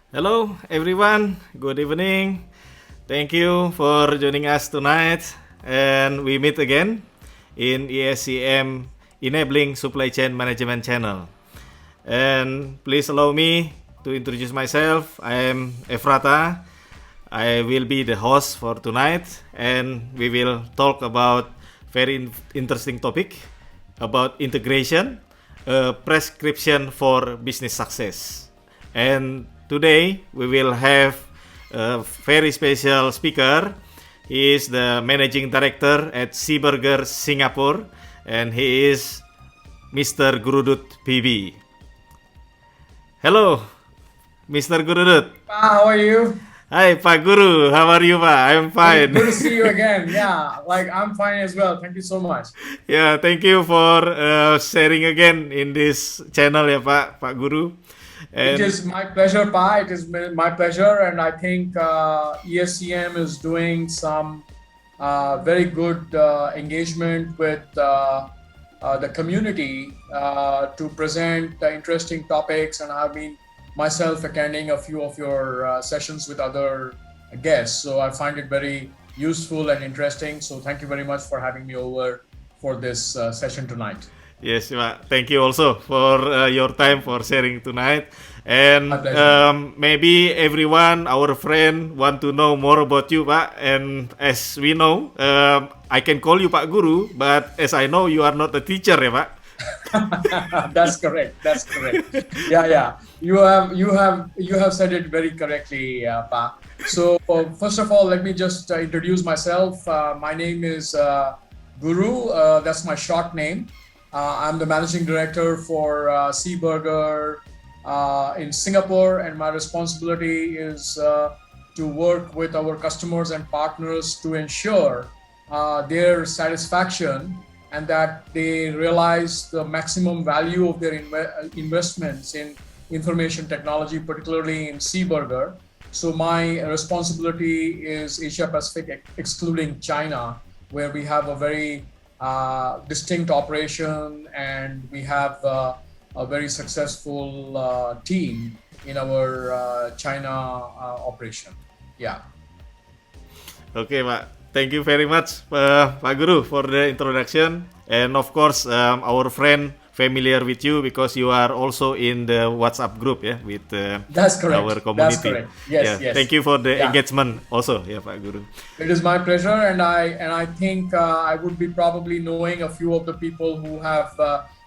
Hello, everyone. Good evening. Thank you for joining us tonight. And we meet again in ESCM Enabling Supply Chain Management channel. And please allow me to introduce myself. I am Efrata. I will be the host for tonight, and we will talk about very interesting topic about integration, a prescription for business success. And today we will have a very special speaker. He is the managing director at SEEBURGER Singapore, and he is Mr. Gurudutt PB. Hello, Mr. Gurudutt. How are you? Hi, Pak Guru. How are you, Pak? I'm fine. Good to see you again. Yeah, I'm fine as well. Thank you so much. Yeah, thank you for sharing again in this channel, ya, Pak Guru. It And is my pleasure, Pa. It is my pleasure, and I think ESCM is doing some very good engagement with the community to present interesting topics, and I've been myself attending a few of your sessions with other guests. So I find it very useful and interesting. So thank you very much for having me over for this session tonight. yes, Pak. Thank you also for your time for sharing tonight. And My pleasure. maybe everyone, our friend, want to know more about you, Pak. And as we know, I can call you Pak Guru, but as I know, you are not a teacher, ya, Pak. That's correct. That's correct. Yeah. You have said it very correctly, Pa. So first of all, let me just introduce myself. My name is Guru. That's my short name. I'm the managing director for SEEBURGER in Singapore, and my responsibility is to work with our customers and partners to ensure their satisfaction and that they realize the maximum value of their investments in information technology, particularly in SEEBURGER. So my responsibility is Asia Pacific, excluding China, where we have a very distinct operation, and we have a very successful team in our China operation. Yeah. Okay, Pak. Thank you very much, Pak Guru, for the introduction. And of course, our friend familiar with you because you are also in the WhatsApp group, yeah, with That's correct. our That's community. correct. Yes, Yeah, yes. thank you for the Yeah. engagement also, yeah, Pak Guru. It is my pleasure, and I think I would be probably knowing a few of the people who have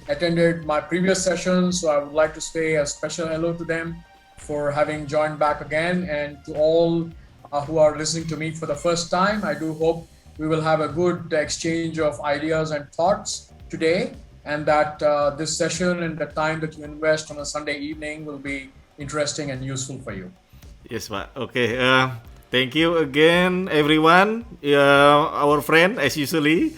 attended my previous sessions. So I would like to say a special hello to them for having joined back again, and to all who are listening to me for the first time. I do hope we will have a good exchange of ideas and thoughts today, and that this session and the time that you invest on a Sunday evening will be interesting and useful for you. Yes, Pak. Okay. Thank you again, everyone. Our friend, as usually,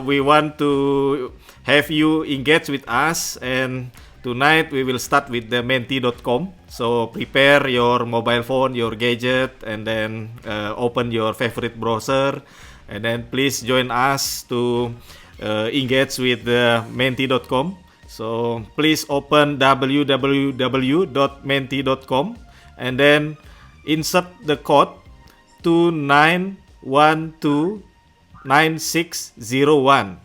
we want to have you engage with us, and tonight we will start with the menti.com. So prepare your mobile phone, your gadget, and then open your favorite browser, and then please join us to engage with the menti.com. So please open www.menti.com, and then insert the code 29129601.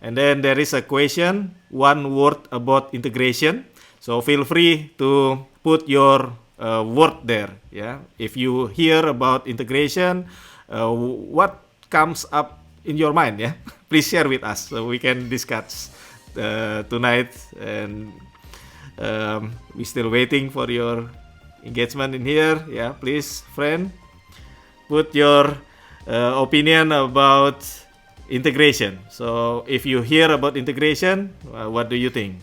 And then there is a question, one word about integration. So feel free to put your word there. Yeah, if you hear about integration, what comes up in your mind? Yeah, please share with us so we can discuss tonight. And we still waiting for your engagement in here. Yeah, please, friend, put your opinion about integration. So if you hear about integration, what do you think?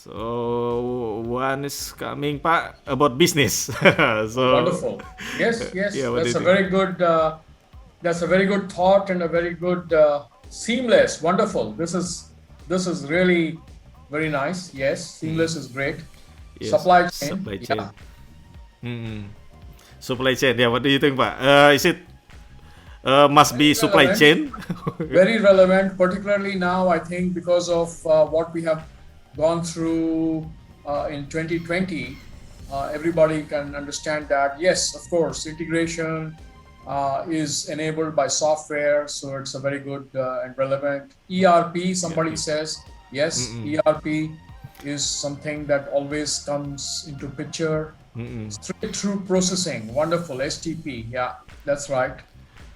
So one is coming, Pak, about business. So Wonderful. Yes, yes. yeah, what do That's you a think? very good. That's a very good thought and a very good seamless. Wonderful. This is really very nice. Yes, seamless is great. Yes, Supply chain. supply chain. Yeah. Hmm. Supply chain. Yeah, what do you think, Pak? Is it must Very be supply relevant. chain? Very relevant, particularly now. I think because of what we have gone through in 2020, everybody can understand that, yes, of course, integration is enabled by software, so it's a very good and relevant. ERP, somebody says, yes, ERP is something that always comes into picture. Straight through processing, wonderful. STP, yeah, that's right.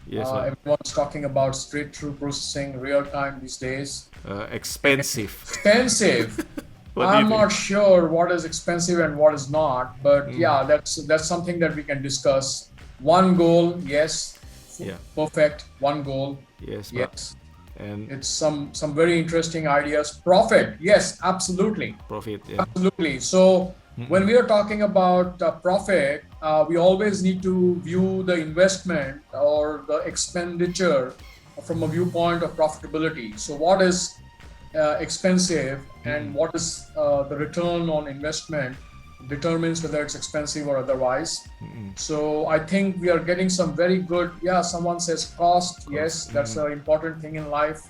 Yes, Everyone's talking about straight through processing, real time these days. expensive. Expensive. What do you I'm think? not sure what is expensive and what is not, but yeah, that's something that we can discuss. One goal, yes, Yeah. perfect. One goal, Yes, Pak. yes. And It's some very interesting ideas. Profit, yes, absolutely. profit, yeah. Absolutely. So when we are talking about profit, we always need to view the investment or the expenditure from a viewpoint of profitability. So what is expensive and what is the return on investment determines whether it's expensive or otherwise. So I think we are getting some very good, yeah, someone says cost. Yes, that's an important thing in life.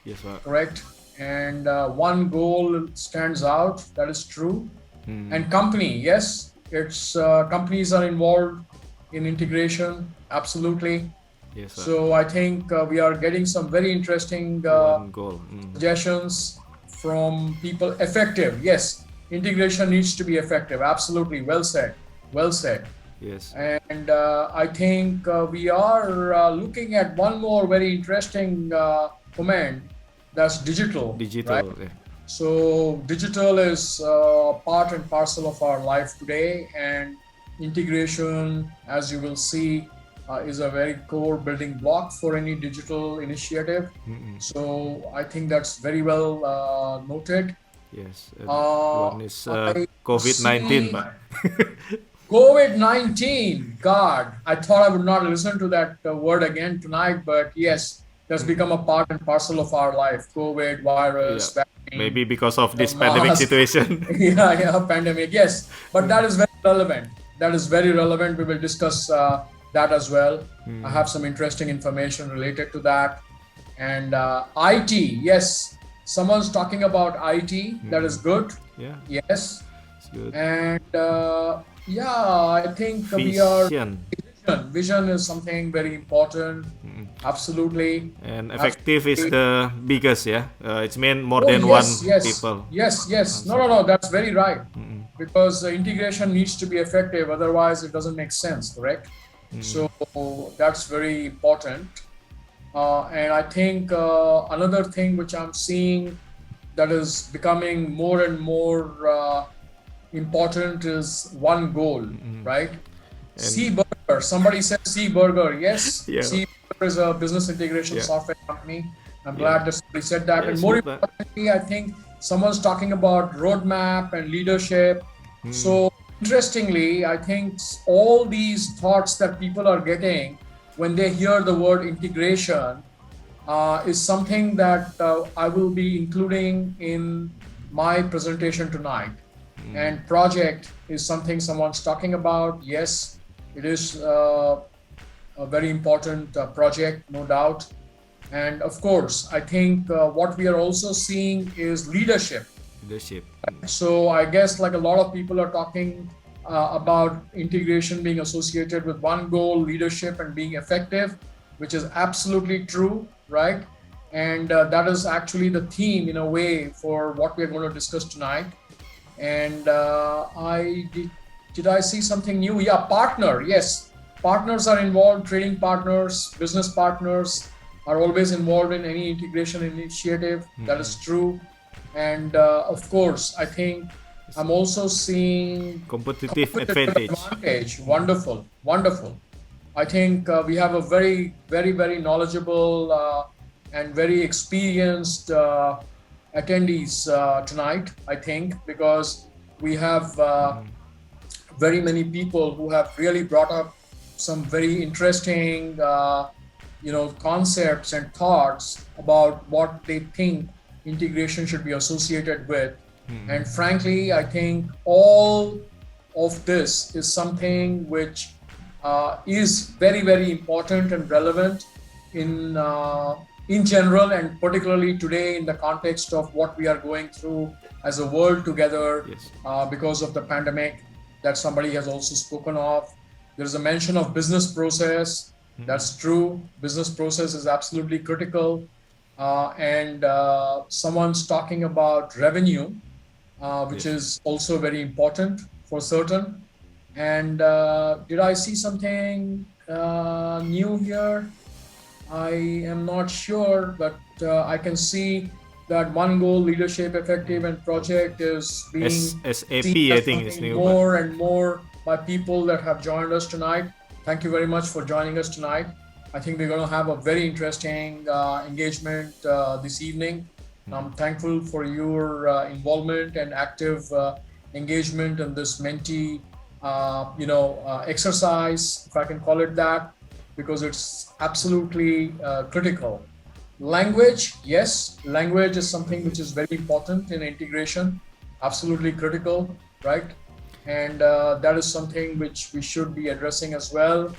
Yes, Pak. Correct. And one goal stands out, that is true. And company, yes, it's companies are involved in integration, absolutely. Yes, Pak. So I think we are getting some very interesting One goal. suggestions from people. Effective, yes, integration needs to be effective, absolutely. Well said, well said. Yes. And I think we are looking at one more very interesting comment, that's digital, right? Digital, yeah. So digital is part and parcel of our life today, and integration, as you will see, is a very core building block for any digital initiative. So I think that's very well noted. Yes. And Uh, one is I COVID-19, see Pak. COVID-19. God, I thought I would not listen to that word again tonight, but yes, that's become a part and parcel of our life. COVID, virus, Yeah. vaccine, Maybe because of this pandemic mask. situation. Yeah, pandemic. Yes, but that is very relevant. That is very relevant. We will discuss that as well. I have some interesting information related to that. And IT, yes, someone's talking about IT. That is good. Yeah, Yes. it's good. And yeah, I think we are. Vision. Vision is something very important. Absolutely. And effective is the biggest, yeah. It's mean more Oh, than yes, one yes, people. yes, yes. No, that's very right. Because integration needs to be effective, otherwise it doesn't make sense, correct? So that's very important. And I think another thing which I'm seeing that is becoming more and more important is one goal, right? SEEBURGER. Somebody said SEEBURGER. Yes, Yeah. SEEBURGER is a business integration software company. I'm glad that somebody said that. Yeah, And more smooth, Pak. importantly, I think someone's talking about roadmap and leadership. So interestingly, I think all these thoughts that people are getting when they hear the word integration is something that I will be including in my presentation tonight. And project is something someone's talking about. Yes, it is a very important project, no doubt. And of course, I think what we are also seeing is leadership. Leadership. So I guess like a lot of people are talking about integration being associated with one goal, leadership, and being effective, which is absolutely true, right? And that is actually the theme in a way for what we're going to discuss tonight. And did I see something new? Yeah, partner. Yes, partners are involved. Trading partners, business partners are always involved in any integration initiative. That is true. And of course, I think I'm also seeing Competitive advantage. Wonderful, wonderful. I think we have a very, very, very knowledgeable and very experienced attendees tonight, I think, because we have very many people who have really brought up some very interesting concepts and thoughts about what they think integration should be associated with. And frankly, I think all of this is something which is very, very important and relevant in in general, and particularly today in the context of what we are going through as a world together, Yes. because of the pandemic that somebody has also spoken of. There's a mention of business process. That's true. Business process is absolutely critical. And someone's talking about revenue, which Yes. is also very important for certain. And did I see something new here? I am not sure, but I can see that one goal, leadership, effective, and project is being seen SAP, I as think it's something new, but more and more by people that have joined us tonight. Thank you very much for joining us tonight. I think we're going to have a very interesting engagement this evening. I'm thankful for your involvement and active engagement in this Menti, exercise, if I can call it that, because it's absolutely critical. Language, yes, language is something which is very important in integration, absolutely critical, right? And that is something which we should be addressing as well.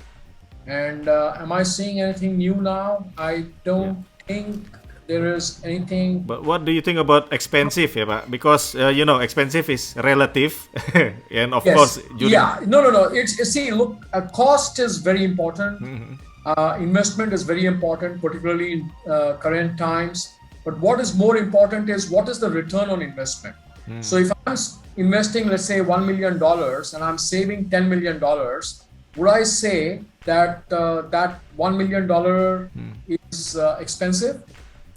And am I seeing anything new now? I don't think there is anything. But what do you think about expensive, ya Pak? Because expensive is relative, and of course Yes, during. yeah, no. It's see, look, cost is very important. Investment is very important, particularly in current times. But what is more important is what is the return on investment. So if I'm investing, let's say $1 million, and I'm saving $10 million, would I say that that $1 million is expensive?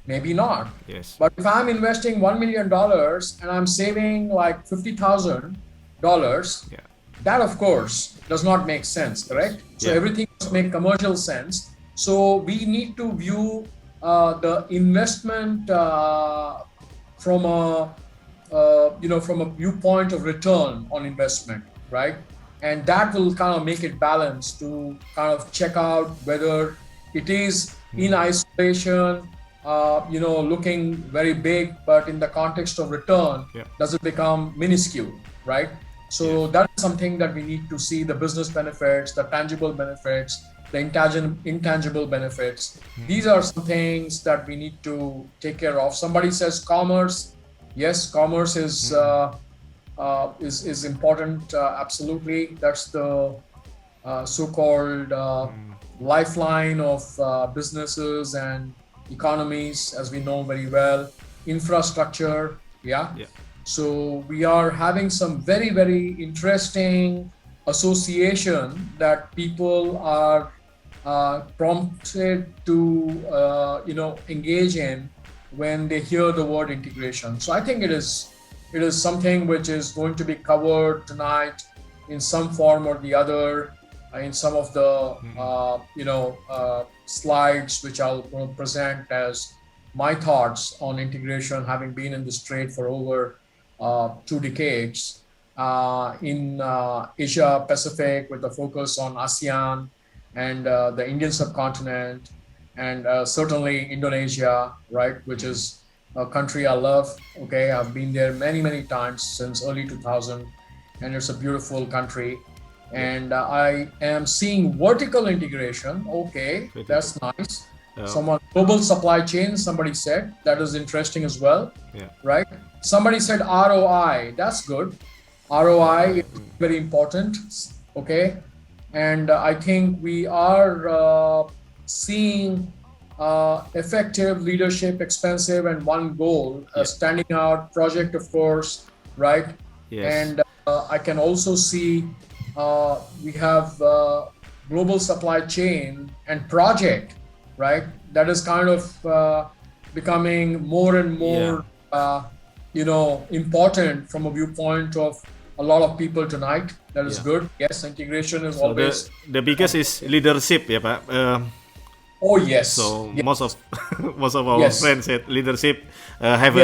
Maybe not. Yes. But if I'm investing $1 million and I'm saving like $50,000, Yeah. that of course does not make sense, correct? So Yeah. everything must make commercial sense. So we need to view the investment from a from a viewpoint of return on investment, right? And that will kind of make it balanced to kind of check out whether it is in isolation, looking very big, but in the context of return, does it become minuscule, right? So that's something that we need to see: the business benefits, the tangible benefits, the intangible benefits. These are some things that we need to take care of. Somebody says commerce. Yes, commerce is important. Absolutely, that's the so-called lifeline of businesses and economies, as we know very well. Infrastructure, yeah. So we are having some very, very interesting association that people are prompted to engage in when they hear the word integration. So I think it is something which is going to be covered tonight in some form or the other, in some of the slides which I'll present as my thoughts on integration, having been in this trade for over 2 decades in Asia Pacific, with a focus on ASEAN and the Indian subcontinent, and certainly Indonesia, right, which is a country I love. Okay, I've been there many, many times since early 2000, and it's a beautiful country. And I am seeing vertical integration. Okay, that's nice. Someone, global supply chain, somebody said, that is interesting as well. Right? Somebody said ROI. That's good. ROI is very important. Okay, and I think we are seeing effective leadership, expensive, and one goal, standing out. Project, of course, right? And I can also see we have global supply chain and project, right? That is kind of becoming more and more important from a viewpoint of a lot of people tonight. That is good. Yes, integration is always the biggest is leadership, ya Pak. Oh yes. So yes. most of our friends said leadership have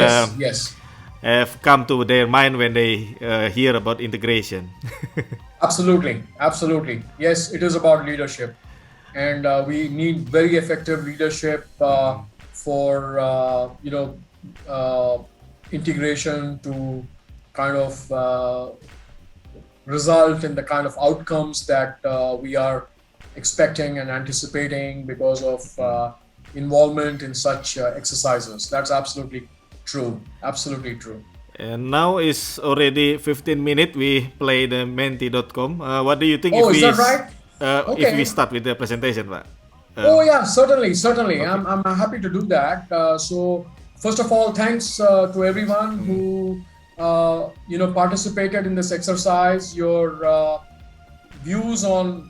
come to their mind when they hear about integration. Absolutely. Yes, it is about leadership, and we need very effective leadership for integration to kind of result in the kind of outcomes that we are expecting and anticipating because of involvement in such exercises. That's absolutely true. Absolutely true. And now it's already 15 minutes. We play the menti.com. What do you think Oh, is that right? if we Okay. start with the presentation, Pak? Oh yeah, certainly. Okay. I'm happy to do that. So first of all, thanks to everyone who participated in this exercise. Your views on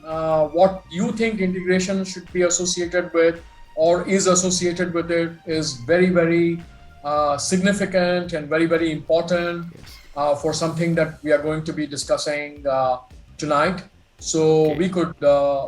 what you think integration should be associated with or is associated with it is very significant and very important for something that we are going to be discussing tonight. So Okay.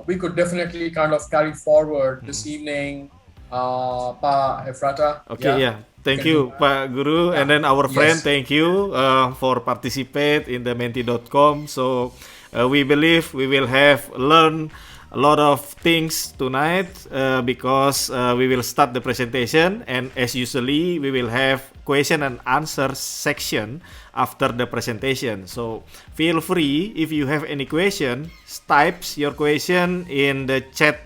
we could definitely kind of carry forward this evening, Pa Efrata. Okay, Yeah, yeah. we Thank can do you, that. Pak Guru. And Yeah. then our friend, Yes. thank you for participate in the menti.com. So we believe we will have learn a lot of things tonight because we will start the presentation, and as usually we will have question and answer section after the presentation. So feel free if you have any question, types your question in the chat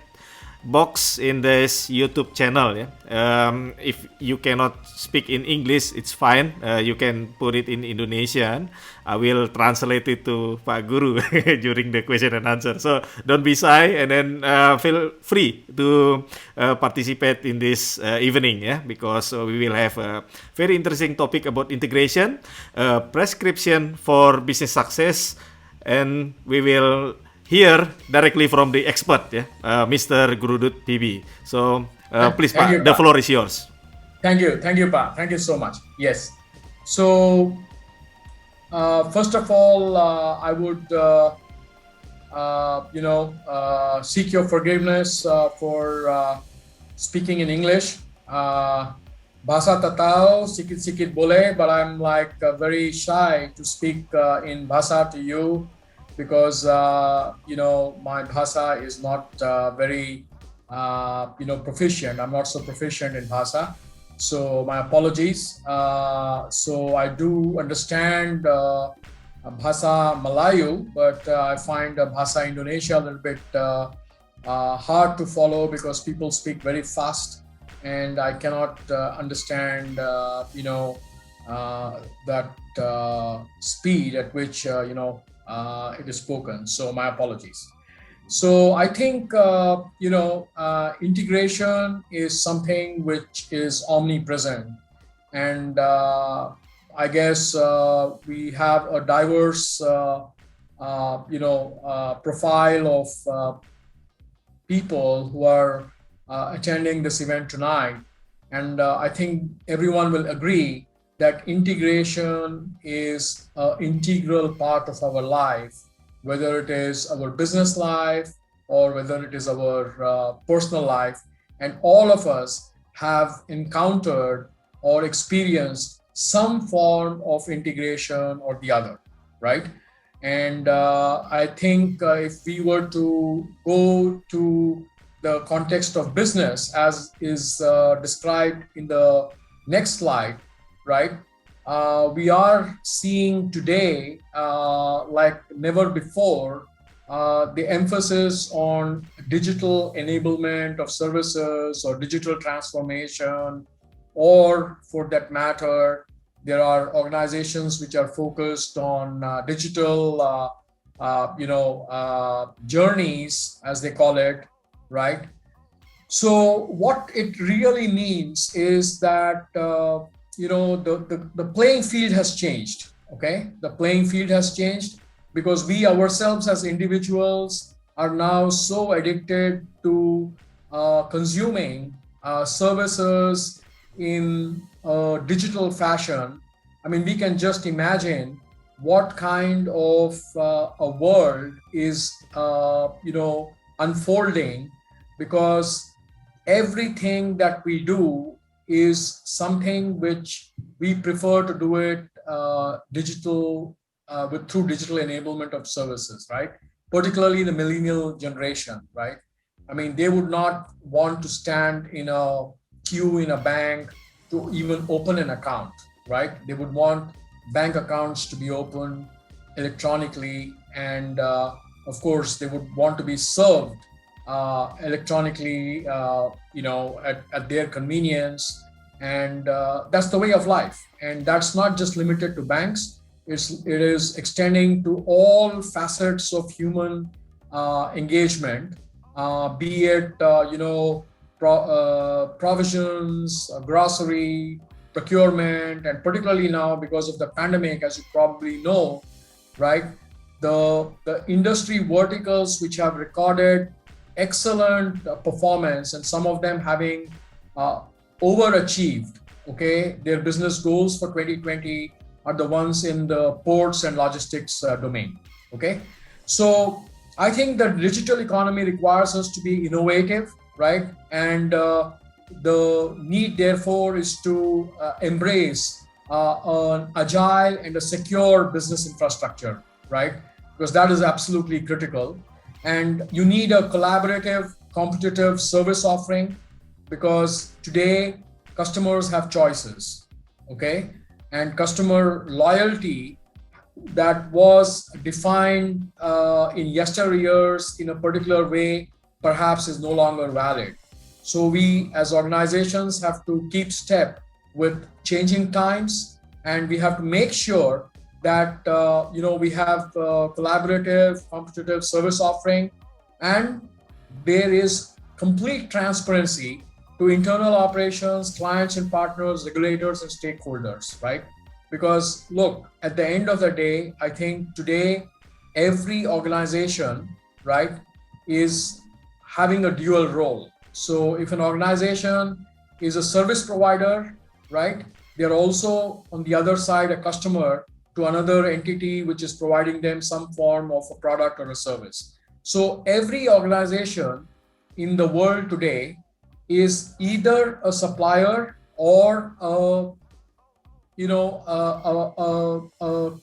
box in this YouTube channel. Yeah. If you cannot speak in English, it's fine. You can put it in Indonesian. I will translate it to Pak Guru during the question and answer. So don't be shy, and then feel free to participate in this evening. Yeah, because we will have a very interesting topic about integration, prescription for business success, and we will hear directly from the expert, yeah, Mr. Gurudutt PB. So please, Thank Pak, you, the Pa. floor is yours. Thank you, Pa. Thank you so much. Yes. So first of all, I would seek your forgiveness for speaking in English. Bahasa tak tahu, sikit-sikit boleh, but I'm like very shy to speak in Bahasa to you because my Bahasa is not very proficient. I'm not so proficient in Bahasa, so my apologies. So I do understand Bahasa Melayu, but I find Bahasa Indonesia a little bit hard to follow because people speak very fast, and I cannot understand that speed at which it is spoken. So my apologies. So I think integration is something which is omnipresent, and I guess we have a diverse profile of people who are attending this event tonight, and I think everyone will agree that integration is an integral part of our life, whether it is our business life or whether it is our personal life. And all of us have encountered or experienced some form of integration or the other, right? And I think if we were to go to the context of business, as is described in the next slide, right? We are seeing today, like never before, the emphasis on digital enablement of services or digital transformation, or for that matter, there are organizations which are focused on digital, journeys, as they call it, right? So what it really means is that the playing field has changed. Okay, the playing field has changed because we ourselves as individuals are now so addicted to consuming services in a digital fashion. I mean, we can just imagine what kind of a world is unfolding, because everything that we do is something which we prefer to do it through digital enablement of services, right? Particularly the millennial generation, right? I mean, they would not want to stand in a queue in a bank to even open an account, right? They would want bank accounts to be opened electronically, and of course, they would want to be served electronically, at their convenience. And that's the way of life. And that's not just limited to banks. It is extending to all facets of human engagement, be it, provisions, grocery, procurement, and particularly now because of the pandemic, as you probably know, right? The industry verticals which have recorded excellent performance, and some of them having overachieved, okay, their business goals for 2020 are the ones in the ports and logistics domain, okay? So I think that digital economy requires us to be innovative, right? And the need, therefore, is to embrace an agile and a secure business infrastructure, right? Because that is absolutely critical. And you need a collaborative, competitive service offering, because today customers have choices, okay? And customer loyalty that was defined in yesteryears in a particular way perhaps is no longer valid. So we as organizations have to keep step with changing times, and we have to make sure that we have collaborative, competitive service offering, and there is complete transparency to internal operations, clients and partners, regulators and stakeholders, right? Because look, at the end of the day, I think today every organization, right, is having a dual role. So if an organization is a service provider, right, they're also on the other side a customer to another entity which is providing them some form of a product or a service. So every organization in the world today is either a supplier or a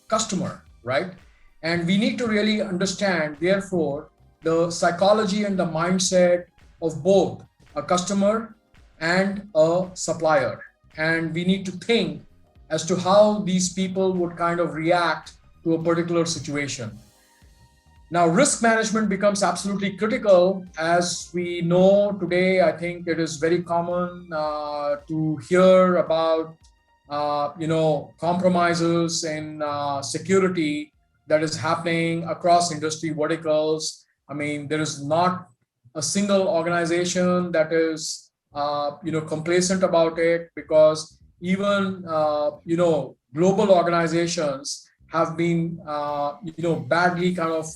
customer, right? And we need to really understand, therefore, the psychology and the mindset of both a customer and a supplier. And we need to think as to how these people would kind of react to a particular situation. Now, risk management becomes absolutely critical. As we know today, I think it is very common to hear about compromises in security that is happening across industry verticals. I mean, there is not a single organization that is complacent about it, because even global organizations have been badly kind of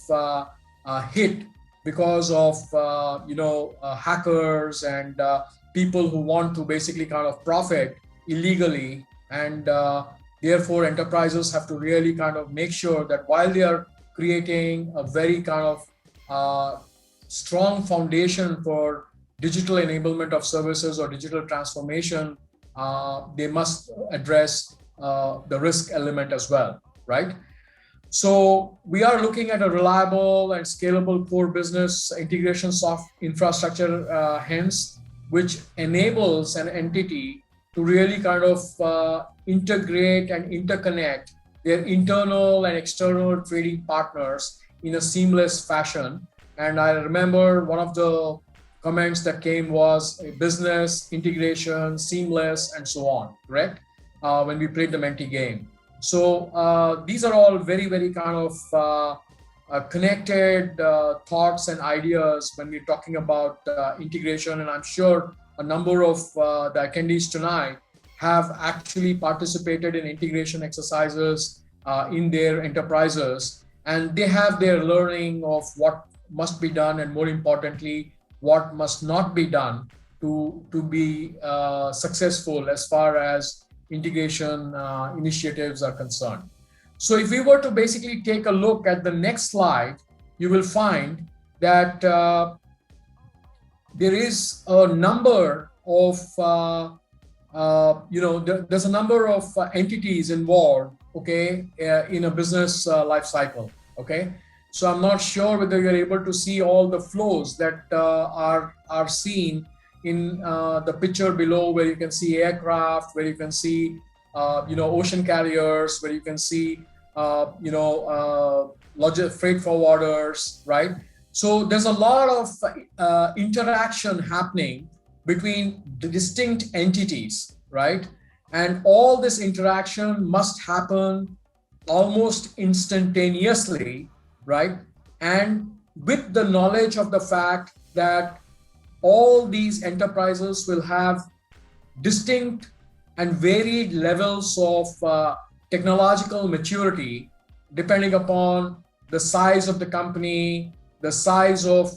hit because of hackers and people who want to basically kind of profit illegally. And therefore enterprises have to really kind of make sure that while they are creating a very kind of strong foundation for digital enablement of services or digital transformation, they must address the risk element as well, right? So we are looking at a reliable and scalable core business integration soft infrastructure, hence, which enables an entity to really kind of integrate and interconnect their internal and external trading partners in a seamless fashion. And I remember one of the comments that came was a business, integration, seamless, and so on, correct? When we played the Menti game. So these are all very, very kind of connected thoughts and ideas when we're talking about integration. And I'm sure a number of the attendees tonight have actually participated in integration exercises in their enterprises, and they have their learning of what must be done, and more importantly, what must not be done to be successful as far as integration initiatives are concerned. So if we were to basically take a look at the next slide, you will find that there is a number of there's a number of entities involved, okay, in a business life cycle, okay? So I'm not sure whether you're able to see all the flows that are seen in the picture below, where you can see aircraft, where you can see ocean carriers, where you can see freight forwarders, right? So there's a lot of interaction happening between the distinct entities, right? And all this interaction must happen almost instantaneously, right? And with the knowledge of the fact that all these enterprises will have distinct and varied levels of technological maturity depending upon the size of the company, the size of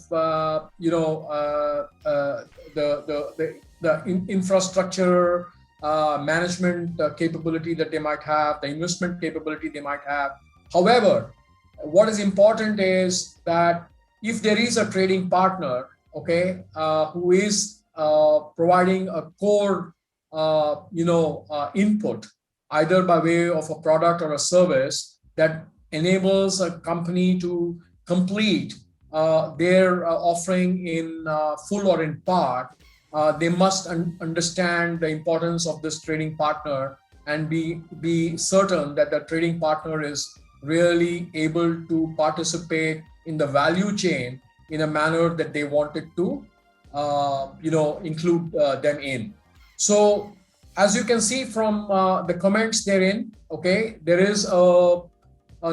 infrastructure management capability that they might have, the investment capability they might have. However, what is important is that if there is a trading partner, okay, who is providing a core, input, either by way of a product or a service that enables a company to complete their offering in full or in part, they must understand the importance of this trading partner and be certain that the trading partner is really able to participate in the value chain in a manner that they wanted to include them in. So as you can see from the comments therein, okay, there is a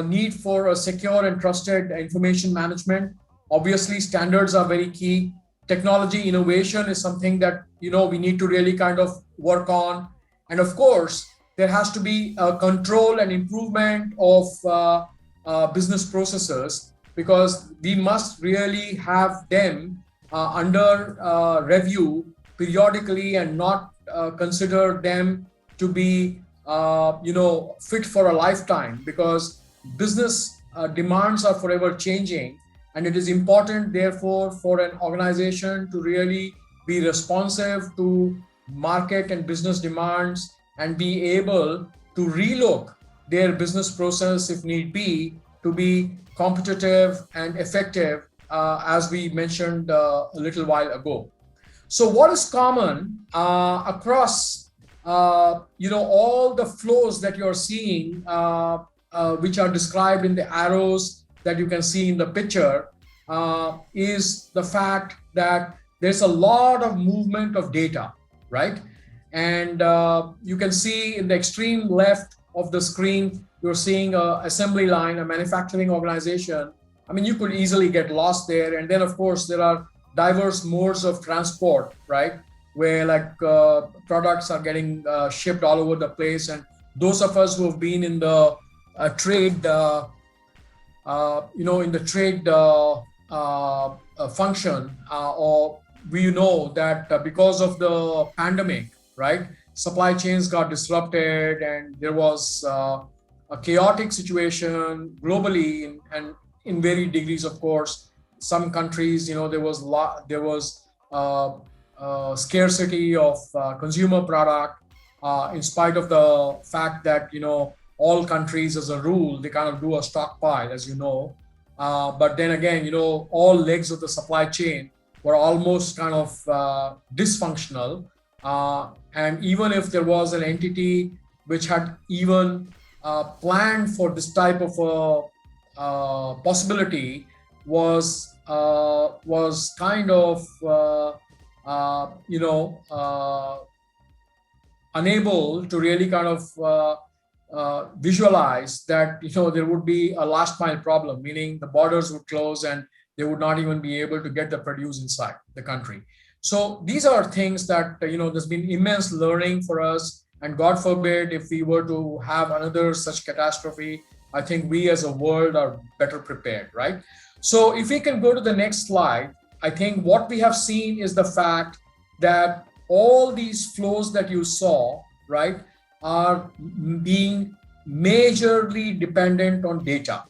need for a secure and trusted information management. Obviously, standards are very key. Technology innovation is something that we need to really kind of work on. And of course, there has to be a control and improvement of business processes, because we must really have them under review periodically and not consider them to be fit for a lifetime, because business demands are forever changing. And it is important, therefore, for an organization to really be responsive to market and business demands and be able to relook their business process if need be to be competitive and effective, as we mentioned a little while ago. So what is common across all the flows that you're seeing, which are described in the arrows that you can see in the picture, is the fact that there's a lot of movement of data, right? And you can see in the extreme left of the screen, you're seeing an assembly line, a manufacturing organization. I mean, you could easily get lost there. And then, of course, there are diverse modes of transport, right? Where like products are getting shipped all over the place. And those of us who have been in the trade, in the trade function, or we know that because of the pandemic, right, supply chains got disrupted, and there was a chaotic situation globally, and in varied degrees, of course. Some countries, there was scarcity of consumer product, in spite of the fact that all countries, as a rule, they kind of do a stockpile, as you know. But then again, all legs of the supply chain were almost kind of dysfunctional. And even if there was an entity which had even planned for this type of possibility, was kind of unable to really kind of visualize that there would be a last mile problem, meaning the borders would close and they would not even be able to get the produce inside the country. So these are things that there's been immense learning for us, and God forbid if we were to have another such catastrophe, I think we as a world are better prepared, right? So if we can go to the next slide, I think what we have seen is the fact that all these flows that you saw, right, are being majorly dependent on data,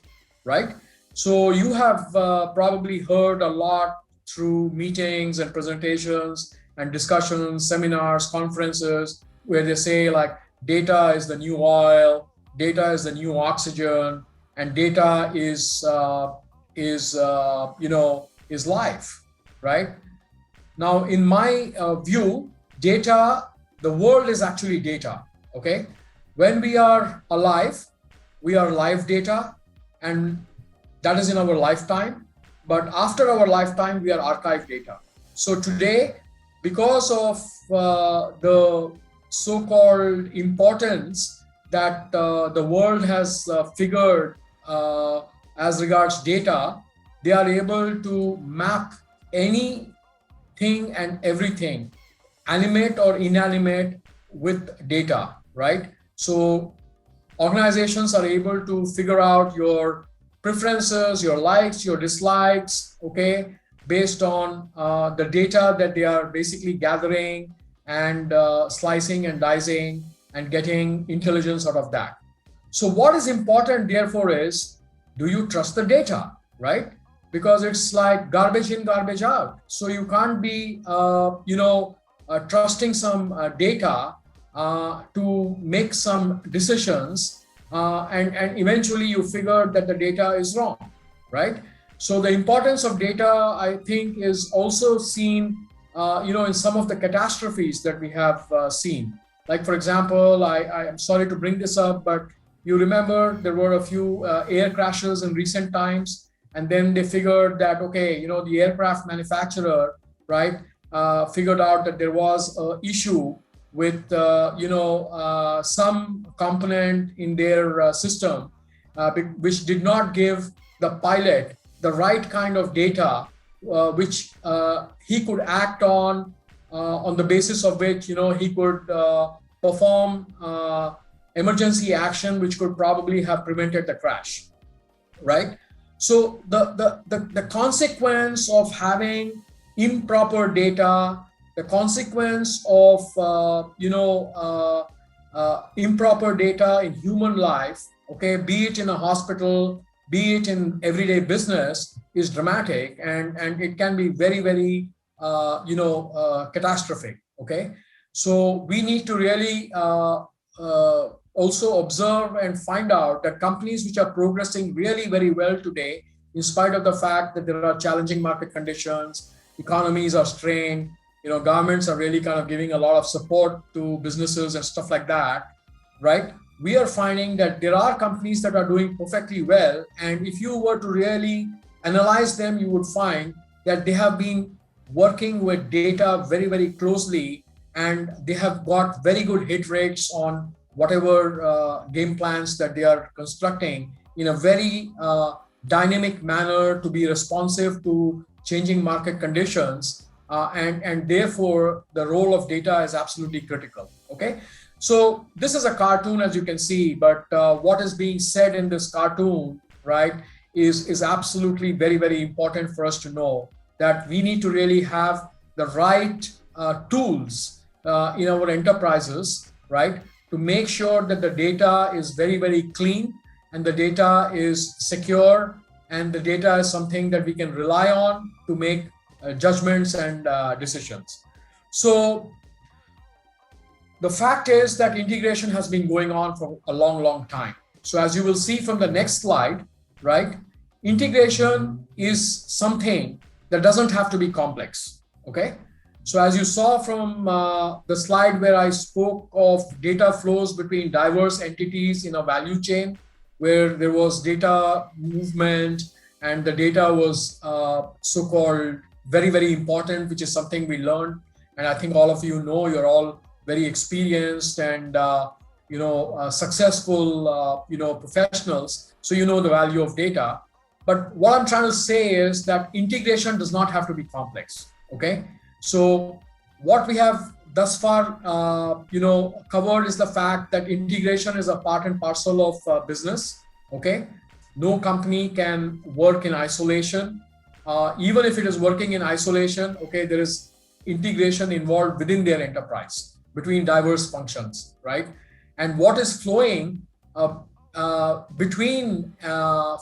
right? So you have probably heard a lot through meetings and presentations and discussions, seminars, conferences, where they say like data is the new oil, data is the new oxygen, and data is life, right? Now, in my view, data, the world is actually data, okay? When we are alive, we are live data, and that is in our lifetime. but after our lifetime, we are archived data. So today, because of the so-called importance that the world has figured as regards data, they are able to map anything and everything, animate or inanimate, with data, right? So organizations are able to figure out your preferences, your likes, your dislikes, okay, based on the data that they are basically gathering and slicing and dicing and getting intelligence out of that. So what is important, therefore, is, do you trust the data, right? Because it's like garbage in, garbage out. So you can't be, trusting some data to make some decisions, and eventually you figure that the data is wrong, right? So the importance of data, I think, is also seen, in some of the catastrophes that we have seen. Like, for example, I am sorry to bring this up, but you remember there were a few air crashes in recent times, and then they figured that, okay, the aircraft manufacturer, right, figured out that there was an issue with some component in their system, which did not give the pilot the right kind of data, which he could act on the basis of which he could perform emergency action, which could probably have prevented the crash, right? So the consequence of having improper data, the consequence of improper data in human life, okay, be it in a hospital, be it in everyday business, is dramatic, and it can be very, very catastrophic. Okay, so we need to really also observe and find out that companies which are progressing really very well today, in spite of the fact that there are challenging market conditions, economies are strained, governments are really kind of giving a lot of support to businesses and stuff like that, right? We are finding that there are companies that are doing perfectly well, and if you were to really analyze them, you would find that they have been working with data very, very closely, and they have got very good hit rates on whatever game plans that they are constructing in a very dynamic manner to be responsive to changing market conditions, and therefore the role of data is absolutely critical. Okay, so this is a cartoon, as you can see, but what is being said in this cartoon, right, is absolutely very, very important for us to know, that we need to really have the right tools in our enterprises, right, to make sure that the data is very, very clean, and the data is secure, and the data is something that we can rely on to make judgments and decisions. So the fact is that integration has been going on for a long, long time. So as you will see from the next slide, right, integration is something that doesn't have to be complex. Okay, so as you saw from the slide where I spoke of data flows between diverse entities in a value chain, where there was data movement and the data was so-called very, very important, which is something we learned. And I think all of you know, you're all very experienced and successful professionals, so you know the value of data. But what I'm trying to say is that integration does not have to be complex. Okay, so what we have thus far covered is the fact that integration is a part and parcel of business. Okay, no company can work in isolation. Even if it is working in isolation, okay, there is integration involved within their enterprise between diverse functions, right? And what is flowing between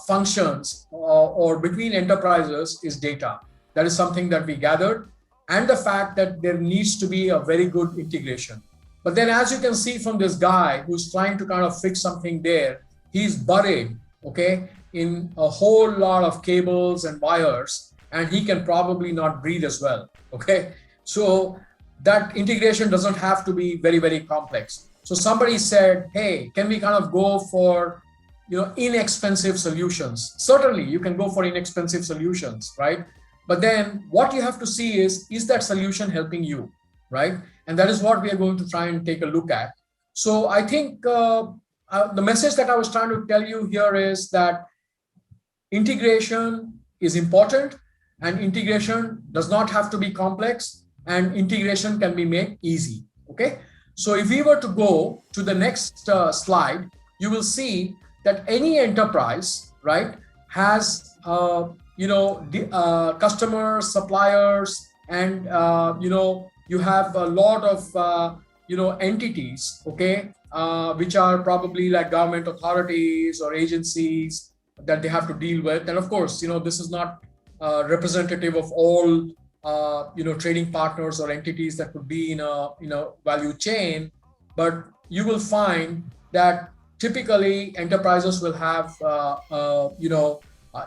functions or between enterprises is data. That is something that we gathered, and the fact that there needs to be a very good integration. But then, as you can see from this guy who's trying to kind of fix something there, he's buried, okay, in a whole lot of cables and wires, and he can probably not breathe as well. Okay, so that integration doesn't have to be very, very complex. So somebody said, hey, can we kind of go for inexpensive solutions. Certainly, you can go for inexpensive solutions, right? But then what you have to see is that solution helping you, right? And that is what we are going to try and take a look at. So I think the message that I was trying to tell you here is that integration is important, and integration does not have to be complex, and integration can be made easy. Okay. So if we were to go to the next slide, you will see that any enterprise, right, has customers, suppliers, and you have a lot of entities, okay, which are probably like government authorities or agencies that they have to deal with. And of course, this is not representative of all trading partners or entities that could be in a value chain, but you will find that typically enterprises will have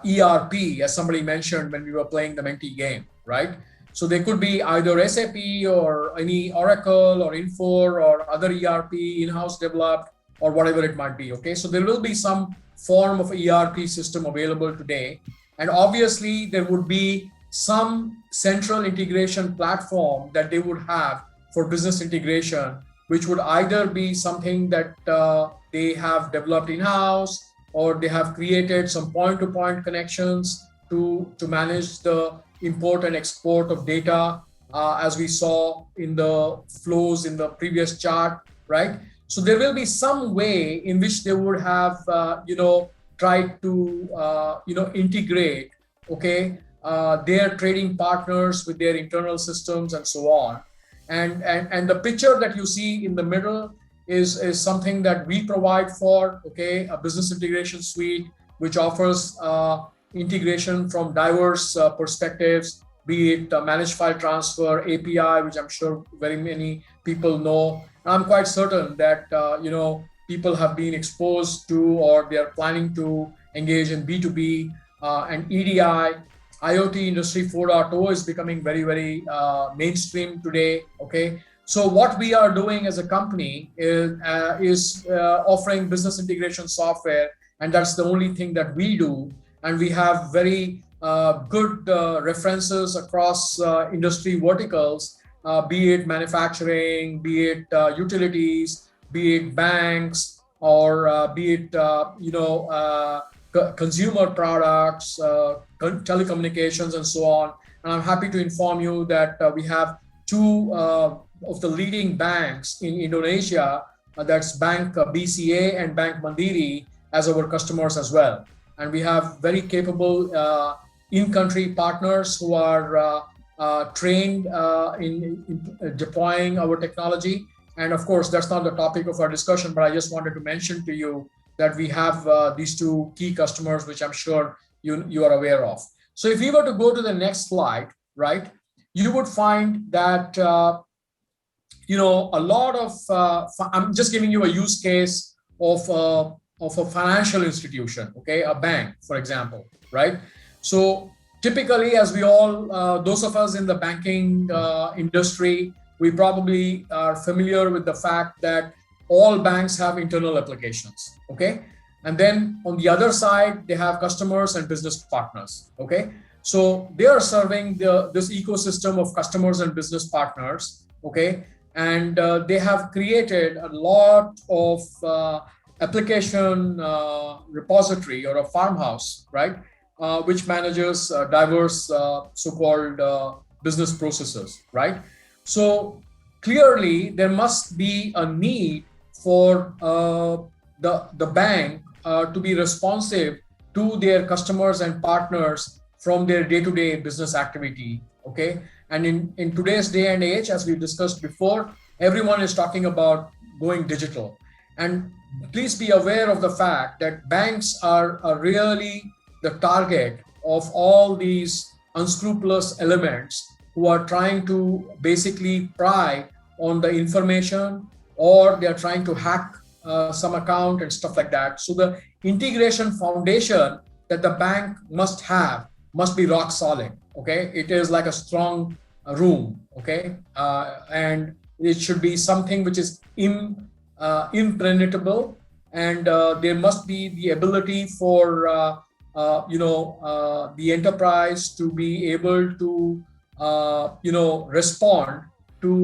ERP, as somebody mentioned when we were playing the Menti game, right? So they could be either SAP or any Oracle or Infor or other ERP in-house developed or whatever it might be. Okay, so there will be some form of ERP system available today, and obviously there would be some central integration platform that they would have for business integration, which would either be something that they have developed in-house, or they have created some point-to-point connections to manage the import and export of data, as we saw in the flows in the previous chart, right? So there will be some way in which they would have, tried to, integrate, okay, their trading partners with their internal systems and so on. And the picture that you see in the middle is something that we provide for, okay, a business integration suite, which offers integration from diverse perspectives, be it managed file transfer, API, which I'm sure very many people know. I'm quite certain that, people have been exposed to, or they are planning to engage in B2B and EDI. IoT Industry 4.0 is becoming very, very mainstream today, okay? So what we are doing as a company is offering business integration software, and that's the only thing that we do. And we have very good references across industry verticals, be it manufacturing, be it utilities, be it banks, or be it consumer products, telecommunications, and so on. And I'm happy to inform you that we have two of the leading banks in Indonesia, that's Bank BCA and Bank Mandiri, as our customers as well. And we have very capable in-country partners who are trained in deploying our technology. And of course, that's not the topic of our discussion, but I just wanted to mention to you that we have these two key customers, which I'm sure you are aware of. So if we were to go to the next slide, right, you would find that, a lot of, I'm just giving you a use case of a financial institution, okay, a bank, for example, right? So typically, as we all, those of us in the banking industry, we probably are familiar with the fact that all banks have internal applications, okay? And then on the other side, they have customers and business partners, okay? So they are serving this ecosystem of customers and business partners, okay? And they have created a lot of application repository, or a farmhouse, right? Which manages diverse so-called business processes, right? So clearly there must be a need for the bank to be responsive to their customers and partners from their day-to-day business activity, okay? And in today's day and age, as we discussed before, everyone is talking about going digital. And please be aware of the fact that banks are really the target of all these unscrupulous elements who are trying to basically pry on the information, or they are trying to hack some account and stuff like that. So the integration foundation that the bank must have must be rock solid, okay? It is like a strong room, okay? And it should be something which is impenetrable and there must be the ability for the enterprise to be able to respond to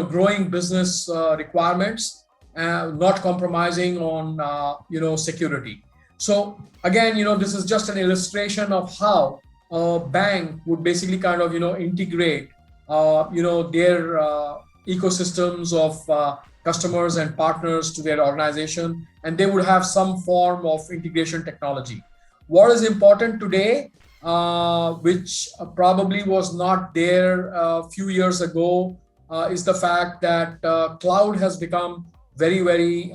growing business requirements, not compromising on security. So again, this is just an illustration of how a bank would basically kind of integrate their ecosystems of customers and partners to their organization, and they would have some form of integration technology. What is important today, which probably was not there a few years ago, is the fact that cloud has become very, very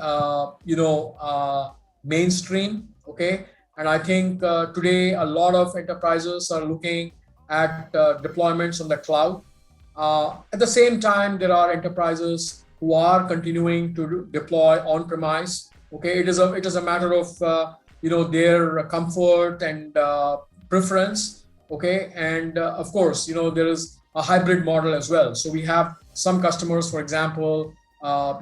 mainstream. Okay, and I think today a lot of enterprises are looking at deployments on the cloud. At the same time, there are enterprises who are continuing to deploy on-premise. Okay, it is a matter of their comfort and preference. Okay, and of course, there is a hybrid model as well. So we have some customers, for example, a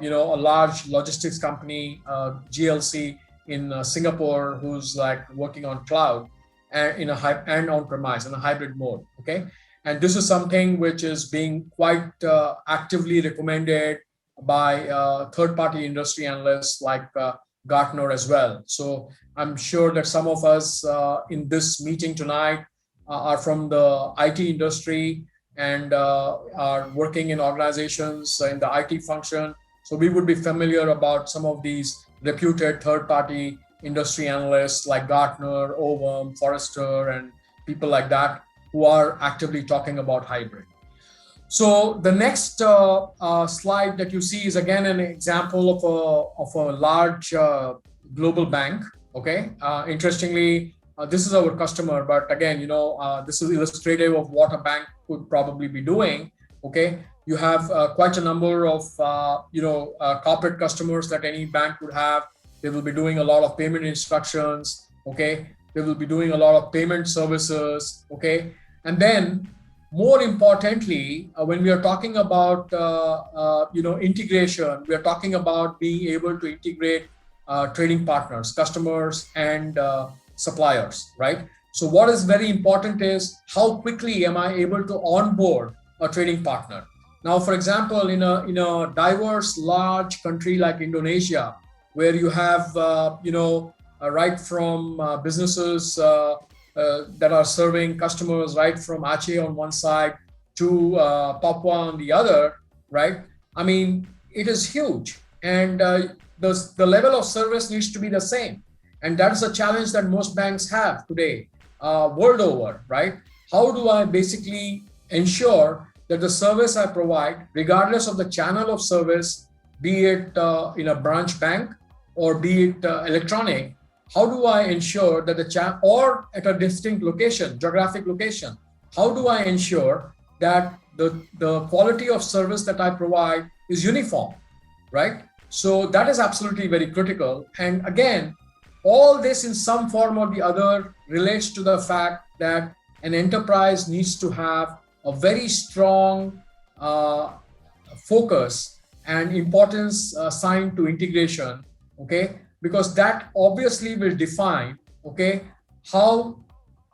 large logistics company, GLC in Singapore, who's like working on cloud and on-premise in a hybrid mode. Okay, and this is something which is being quite actively recommended by third-party industry analysts like Gartner as well. So I'm sure that some of us in this meeting tonight are from the IT industry and are working in organizations in the IT function. So we would be familiar about some of these reputed third-party industry analysts like Gartner, Ovum, Forrester, and people like that who are actively talking about hybrid. So the next slide that you see is again an example of a large global bank. Okay, interestingly, this is our customer, but again, this is illustrative of what a bank could probably be doing. Okay, you have quite a number of corporate customers that any bank would have. They will be doing a lot of payment instructions. Okay, they will be doing a lot of payment services. Okay, and then more importantly, when we are talking about integration, we are talking about being able to integrate trading partners, customers, and suppliers, right? So what is very important is how quickly am I able to onboard a trading partner? Now, for example, in a diverse, large country like Indonesia, where you have right from businesses that are serving customers right from Aceh on one side to Papua on the other, right? I mean, it is huge, and the level of service needs to be the same, and that is a challenge that most banks have today, world over, right? How do I basically ensure that the service I provide, regardless of the channel of service, be it in a branch bank or be it electronic, how do I ensure that or at a distinct location, geographic location, how do I ensure that the quality of service that I provide is uniform, right? So that is absolutely very critical. And again, all this in some form or the other relates to the fact that an enterprise needs to have a very strong focus and importance assigned to integration, okay? Because that obviously will define, okay, how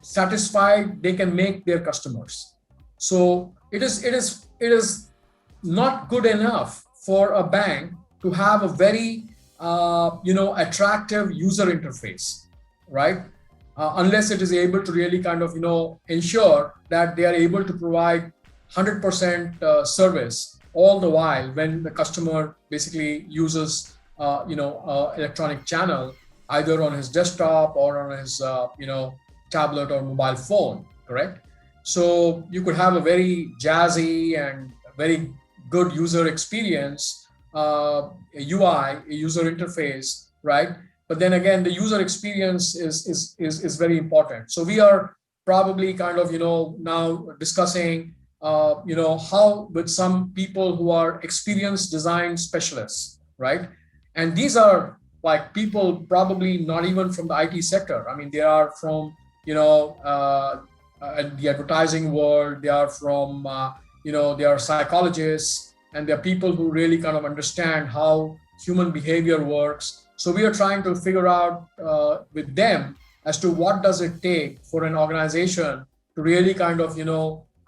satisfied they can make their customers. So it is not good enough for a bank to have a very attractive user interface, right? Unless it is able to really kind of ensure that they are able to provide 100% service all the while when the customer basically uses electronic channel either on his desktop or on his tablet or mobile phone, correct? So you could have a very jazzy and very good user experience, a UI, a user interface, right? But then again, the user experience is very important. So we are probably kind of now discussing how with some people who are experienced design specialists, right? And these are like people probably not even from the IT sector. I mean, they are from the advertising world. They are from they are psychologists, and they are people who really kind of understand how human behavior works. So we are trying to figure out with them as to what does it take for an organization to really kind of,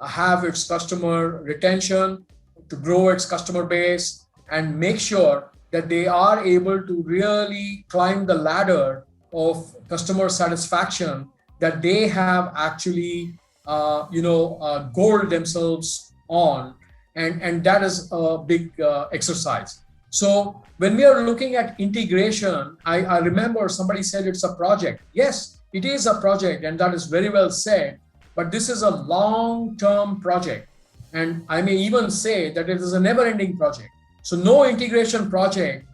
have its customer retention, to grow its customer base, and make sure that they are able to really climb the ladder of customer satisfaction that they have actually, goaled themselves on. And that is a big exercise. So when we are looking at integration, I remember somebody said it's a project. Yes, it is a project, and that is very well said, but this is a long-term project. And I may even say that it is a never-ending project. So no integration project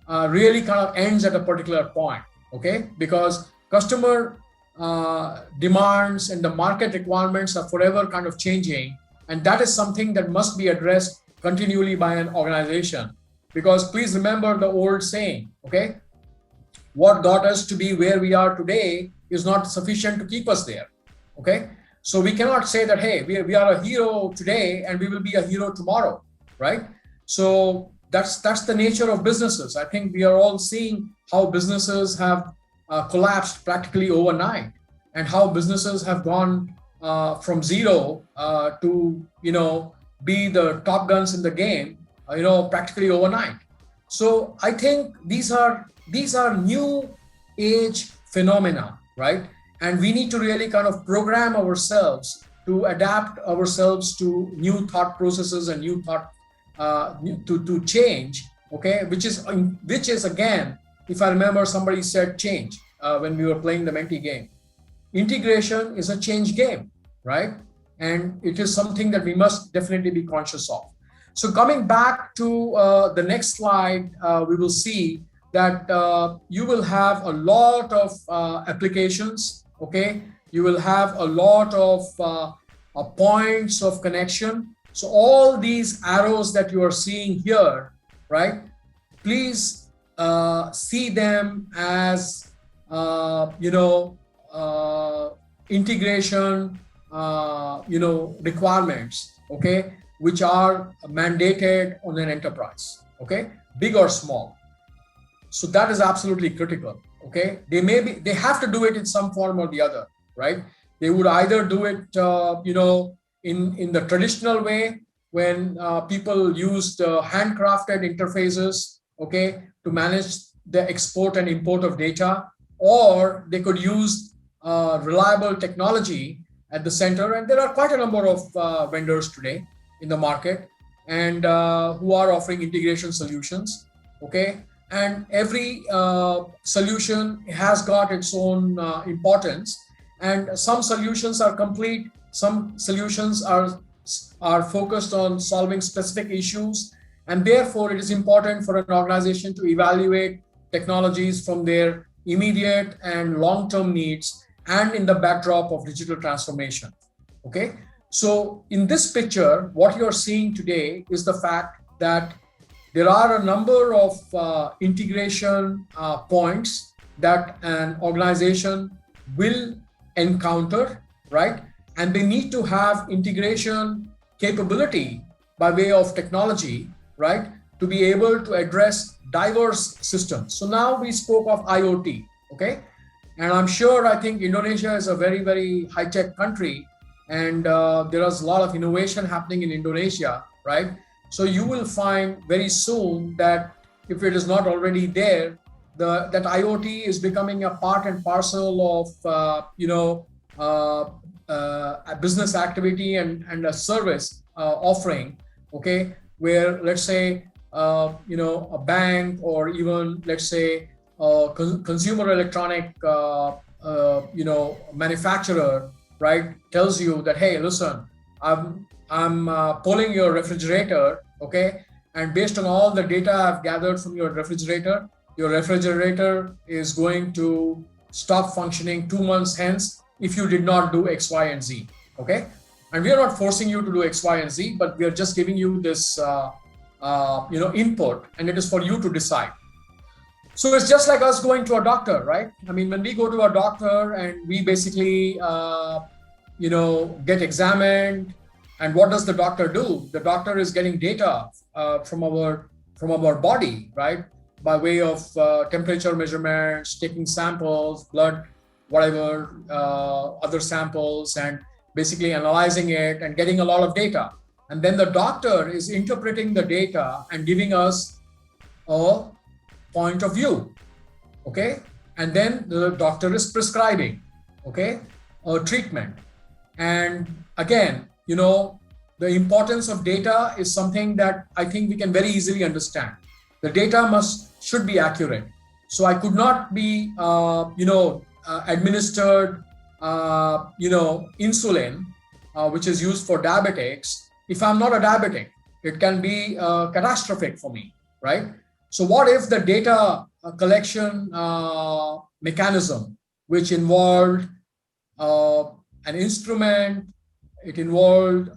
really kind of ends at a particular point, okay? Because customer demands and the market requirements are forever kind of changing. And that is something that must be addressed continually by an organization. Because please remember the old saying, okay? What got us to be where we are today is not sufficient to keep us there, okay? So we cannot say that, hey, we are a hero today and we will be a hero tomorrow, right? So that's the nature of businesses. I think we are all seeing how businesses have collapsed practically overnight, and how businesses have gone from zero to, be the top guns in the game, practically overnight. So I think these are new age phenomena, right? And we need to really kind of program ourselves to adapt ourselves to new thought processes and new thought to change, okay? Which is again, if I remember, somebody said change when we were playing the Menti game. Integration is a change game, right? And it is something that we must definitely be conscious of. So coming back to the next slide, we will see that you will have a lot of applications, okay? You will have a lot of points of connection. So all these arrows that you are seeing here, right? Please see them as, integration, requirements, okay? Which are mandated on an enterprise, okay? Big or small. So that is absolutely critical, okay? They have to do it in some form or the other, right? They would either do it, in the traditional way, when people used handcrafted interfaces, okay, to manage the export and import of data, or they could use reliable technology at the center. And there are quite a number of vendors today in the market, and who are offering integration solutions, okay? And every solution has got its own importance, and some solutions are complete, some solutions are focused on solving specific issues, and therefore it is important for an organization to evaluate technologies from their immediate and long-term needs and in the backdrop of digital transformation, okay? So in this picture, what you're seeing today is the fact that there are a number of integration points that an organization will encounter, right? And they need to have integration capability by way of technology, right? To be able to address diverse systems. So now we spoke of IoT, okay? And I'm sure, I think Indonesia is a very, very high-tech country, and there is a lot of innovation happening in Indonesia, right? So you will find very soon that if it is not already there, that IoT is becoming a part and parcel of, a business activity and a service offering, okay? Where, let's say, a bank, or even, let's say, consumer electronic, manufacturer, right, tells you that, hey, listen, I'm pulling your refrigerator, okay? And based on all the data I've gathered from your refrigerator is going to stop functioning 2 months hence if you did not do X, Y, and Z, okay? And we are not forcing you to do X, Y, and Z, but we are just giving you this, input, and it is for you to decide. So it's just like us going to a doctor, right? I mean, when we go to a doctor and we basically, get examined, and what does the doctor do? The doctor is getting data from our body, right? by way of temperature measurements, taking samples, blood, whatever, other samples, and basically analyzing it and getting a lot of data. And then the doctor is interpreting the data and giving us a point of view, okay? And then the doctor is prescribing, okay, a treatment. And again, you know, the importance of data is something that I think we can very easily understand. The data should be accurate. So I could not be, administered, insulin, which is used for diabetics. If I'm not a diabetic, it can be catastrophic for me, right? So what if the data collection mechanism, which involved an instrument, it involved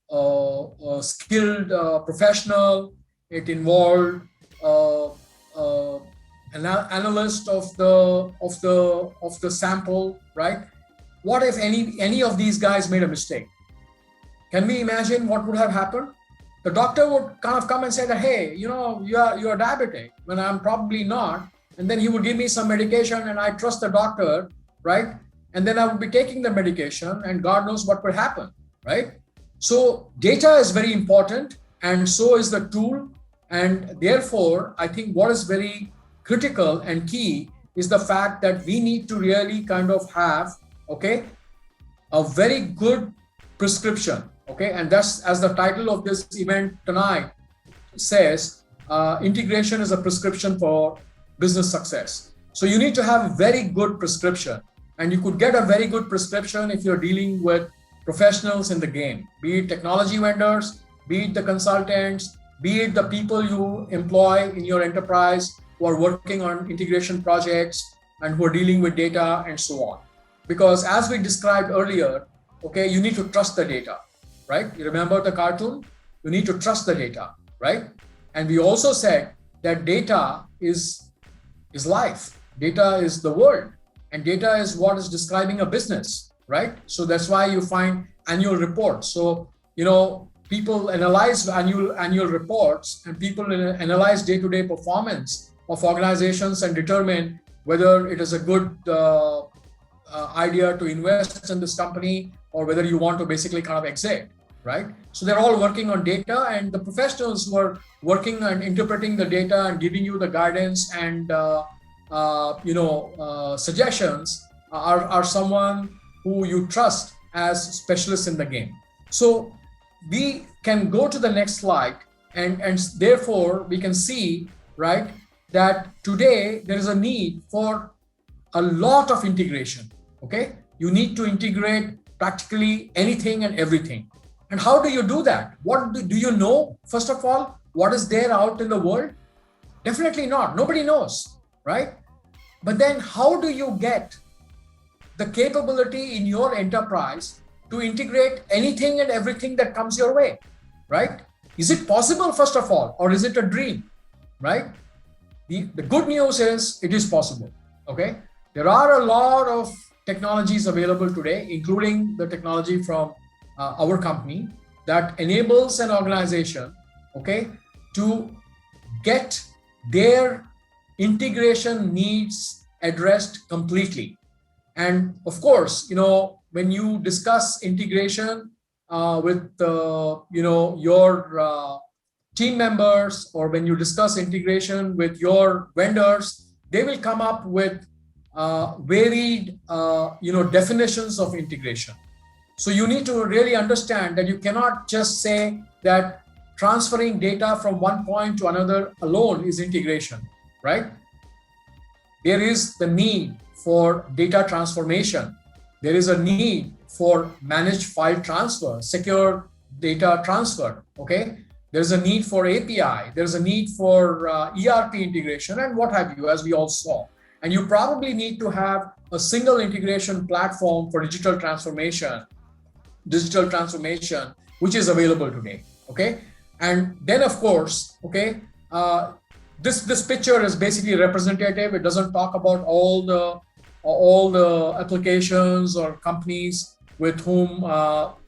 a skilled professional, it involved an analyst of the sample, right? What if any of these guys made a mistake? Can we imagine what would have happened? The doctor would kind of come and say that, hey, you know, you're diabetic, when I'm probably not. And then he would give me some medication and I trust the doctor, right? And then I would be taking the medication and God knows what would happen, right? So data is very important, and so is the tool. And therefore, I think what is very critical and key is the fact that we need to really kind of have, okay, a very good prescription, okay? And that's, as the title of this event tonight says, integration is a prescription for business success. So you need to have a very good prescription, and you could get a very good prescription if you're dealing with professionals in the game, be it technology vendors, be it the consultants, be it the people you employ in your enterprise who are working on integration projects and who are dealing with data and so on. Because as we described earlier, okay, you need to trust the data, right? You remember the cartoon? You need to trust the data, right? And we also said that data is life. Data is the world, and data is what is describing a business, right? So that's why you find annual reports. So, you know, people analyze annual reports, and people analyze day-to-day performance of organizations and determine whether it is a good idea to invest in this company or whether you want to basically kind of exit, right? So they're all working on data, and the professionals who are working on interpreting the data and giving you the guidance and suggestions are someone who you trust as specialists in the game. So we can go to the next slide, and therefore we can see, right, that today there is a need for a lot of integration, okay? You need to integrate practically anything and everything. And how do you do that? What do you know, first of all, what is there out in the world? Definitely not. Nobody knows, right? But then how do you get the capability in your enterprise to integrate anything and everything that comes your way, right? Is it possible, first of all, or is it a dream, right? The good news is it is possible, okay? There are a lot of technologies available today, including the technology from our company that enables an organization, okay, to get their integration needs addressed completely. And of course, you know, when you discuss integration with your team members, or when you discuss integration with your vendors, they will come up with varied definitions of integration. So you need to really understand that you cannot just say that transferring data from one point to another alone is integration, right? There is the need for data transformation. There is a need for managed file transfer, secure data transfer, okay? There's a need for API. There's a need for ERP integration and what have you, as we all saw. And you probably need to have a single integration platform for digital transformation, which is available today, okay? And then, of course, okay, this picture is basically representative. It doesn't talk about all the applications or companies with whom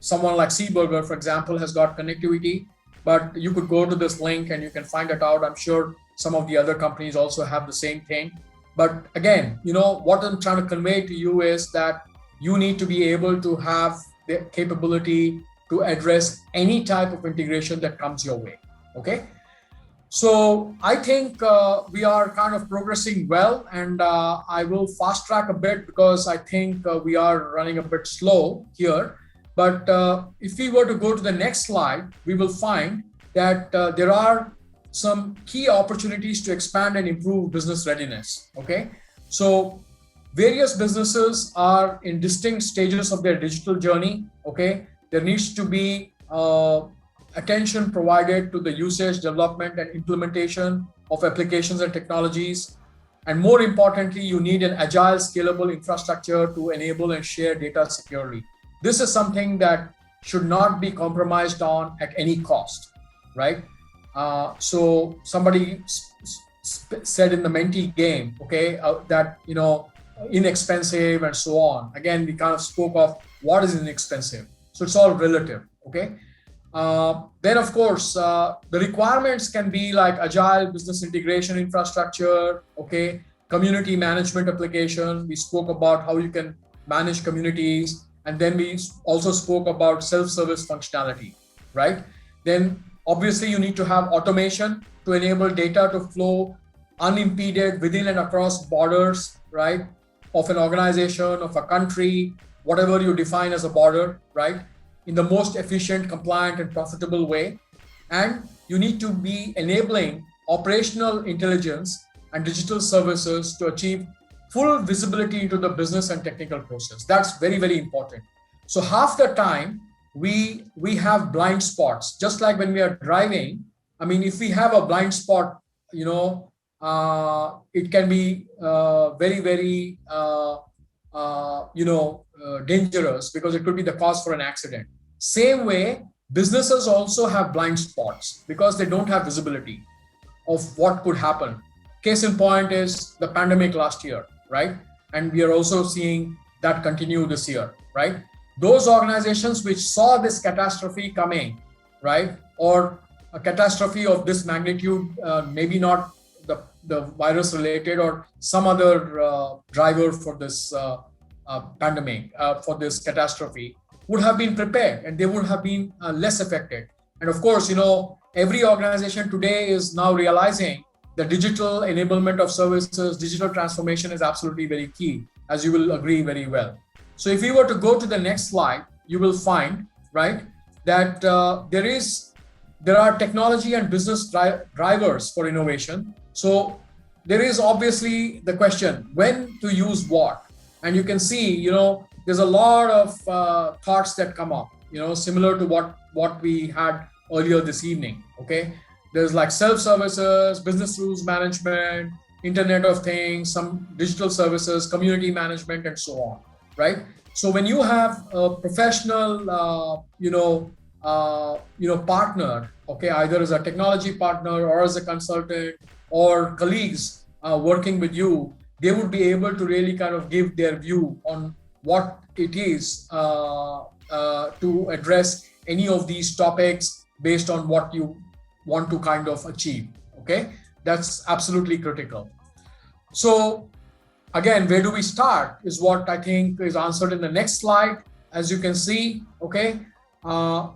someone like SEEBURGER, for example, has got connectivity. But you could go to this link and you can find it out. I'm sure some of the other companies also have the same thing. But again, what I'm trying to convey to you is that you need to be able to have the capability to address any type of integration that comes your way. Okay. So I think we are kind of progressing well, and I will fast track a bit because I think we are running a bit slow here. But if we were to go to the next slide, we will find that there are some key opportunities to expand and improve business readiness. Okay, so various businesses are in distinct stages of their digital journey. Okay, there needs to be attention provided to the usage, development, and implementation of applications and technologies. And more importantly, you need an agile, scalable infrastructure to enable and share data securely. This is something that should not be compromised on at any cost, right? So somebody said in the Menti game, okay, that, inexpensive and so on. Again, we kind of spoke of what is inexpensive. So it's all relative, okay? Then, of course, the requirements can be like agile business integration infrastructure, okay, community management application. We spoke about how you can manage communities. And then we also spoke about self-service functionality, right? Then obviously you need to have automation to enable data to flow unimpeded within and across borders, right? Of an organization, of a country, whatever you define as a border, right? In the most efficient, compliant, and profitable way. And you need to be enabling operational intelligence and digital services to achieve full visibility into the business and technical process. That's very, very important. So half the time we have blind spots, just like when we are driving. I mean, if we have a blind spot, it can be very, very, dangerous because it could be the cause for an accident. Same way, businesses also have blind spots because they don't have visibility of what could happen. Case in point is the pandemic last year, right? And we are also seeing that continue this year, right? Those organizations which saw this catastrophe coming, right? Or a catastrophe of this magnitude, maybe not the virus related or some other driver for this pandemic, for this catastrophe, would have been prepared and they would have been less affected. And of course, every organization today is now realizing the digital enablement of services, digital transformation is absolutely very key, as you will agree very well. So if we were to go to the next slide, you will find, right, that there are technology and business drivers for innovation. So there is obviously the question, when to use what? And you can see, there's a lot of thoughts that come up, similar to what we had earlier this evening, okay? There's like self-services, business rules management, Internet of Things, some digital services, community management, and so on, right? So when you have a professional, partner, okay, either as a technology partner or as a consultant or colleagues working with you, they would be able to really kind of give their view on what it is to address any of these topics based on what you want to kind of achieve, okay? That's absolutely critical. So again, where do we start is what I think is answered in the next slide, as you can see, okay?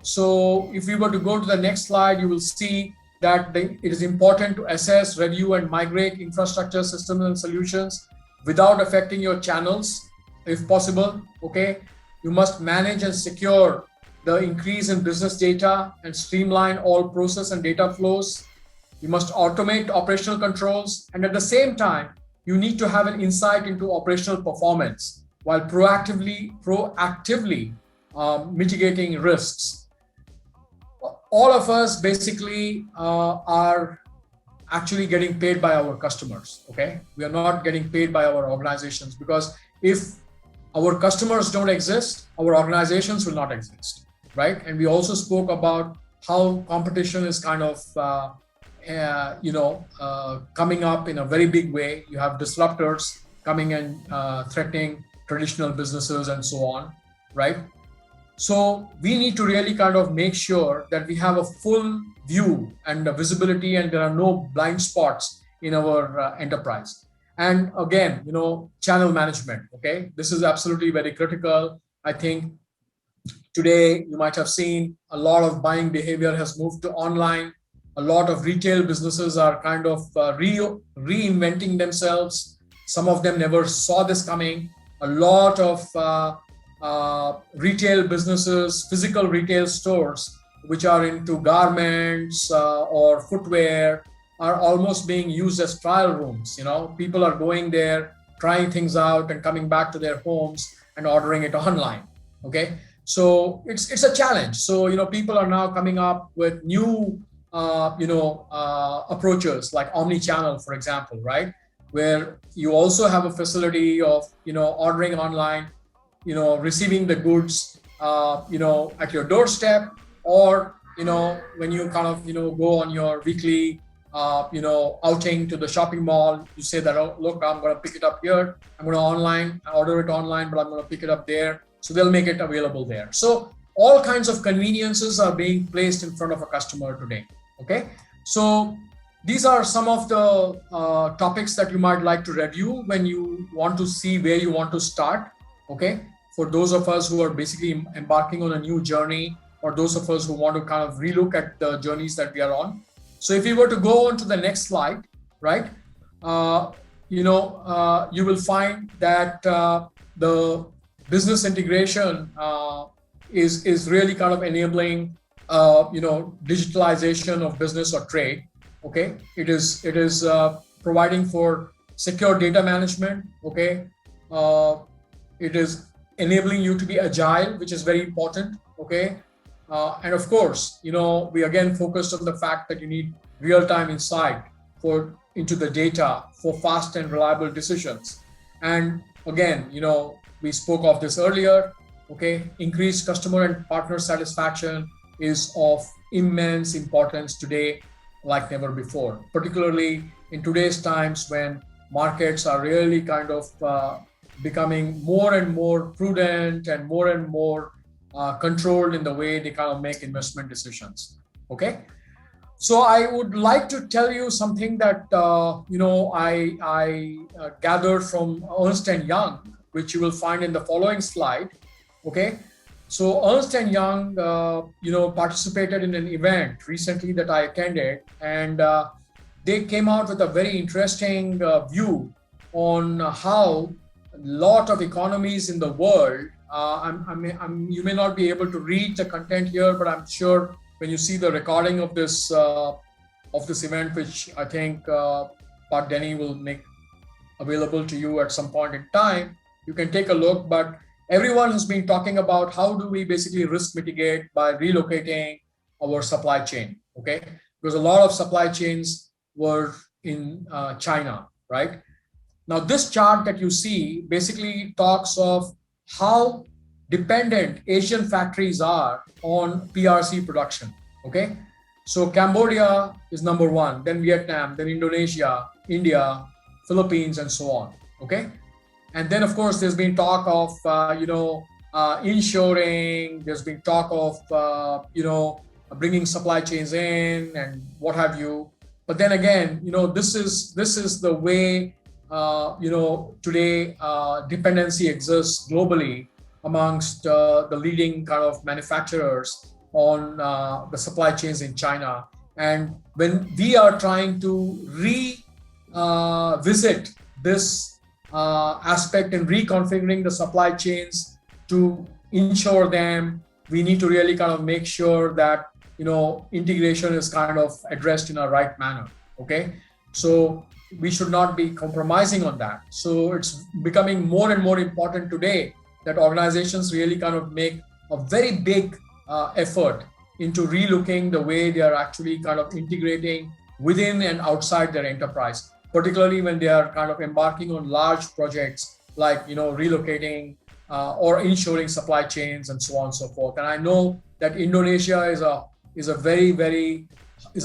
So if we were to go to the next slide, you will see that it is important to assess, review, and migrate infrastructure systems and solutions without affecting your channels, if possible, okay? You must manage and secure the increase in business data and streamline all process and data flows. You must automate operational controls. And at the same time, you need to have an insight into operational performance while proactively mitigating risks. All of us basically are actually getting paid by our customers, okay? We are not getting paid by our organizations, because if our customers don't exist, our organizations will not exist, right? And we also spoke about how competition is kind of, coming up in a very big way. You have disruptors coming and threatening traditional businesses and so on, right? So we need to really kind of make sure that we have a full view and visibility, and there are no blind spots in our enterprise. And again, channel management. Okay, this is absolutely very critical. I think today you might have seen a lot of buying behavior has moved to online. A lot of retail businesses are kind of reinventing themselves. Some of them never saw this coming. A lot of retail businesses, physical retail stores, which are into garments or footwear, are almost being used as trial rooms. People are going there, trying things out, and coming back to their homes and ordering it online. Okay, so it's a challenge. So people are now coming up with new approaches like omni-channel, for example, right? Where you also have a facility of ordering online, receiving the goods at your doorstep, or when you kind of go on your weekly outing to the shopping mall, you say that, oh, look, I'm going to pick it up here, I'm going to order it online, but I'm going to pick it up there. So they'll make it available there. So all kinds of conveniences are being placed in front of a customer today. Okay, so these are some of the topics that you might like to review when you want to see where you want to start. Okay, for those of us who are basically embarking on a new journey, or those of us who want to kind of relook at the journeys that we are on. So if you were to go on to the next slide, right, you will find that the business integration is really kind of enabling digitalization of business or trade. Okay, it is providing for secure data management. Okay, it is enabling you to be agile, which is very important. Okay, and of course, we again focused on the fact that you need real-time insight into the data for fast and reliable decisions. And again, we spoke of this earlier. Okay, increased customer and partner satisfaction is of immense importance today like never before, particularly in today's times when markets are really kind of becoming more and more prudent and more controlled in the way they kind of make investment decisions. Okay, so I would like to tell you something that I gathered from Ernst & Young, which you will find in the following slide. Okay, so Ernst & Young participated in an event recently that I attended, and they came out with a very interesting view on how a lot of economies in the world, you may not be able to read the content here, but I'm sure when you see the recording of this event, which I think Pat Denny will make available to you at some point in time, you can take a look. But everyone has been talking about how do we basically risk mitigate by relocating our supply chain. Okay, because a lot of supply chains were in China, right? Now, this chart that you see basically talks of how dependent Asian factories are on PRC production. Okay, so Cambodia is number one, then Vietnam, then Indonesia, India, Philippines, and so on. Okay, and then of course there's been talk of inshoring. There's been talk of bringing supply chains in and what have you. But then again, this is the way today dependency exists globally amongst the leading kind of manufacturers on the supply chains in China. And when we are trying to revisit this aspect and reconfiguring the supply chains to ensure them, we need to really kind of make sure that integration is kind of addressed in a right manner. Okay, so we should not be compromising on that. So it's becoming more and more important today that organizations really kind of make a very big effort into relooking the way they are actually kind of integrating within and outside their enterprise, particularly when they are kind of embarking on large projects like relocating or ensuring supply chains and so on and so forth. And I know that Indonesia is a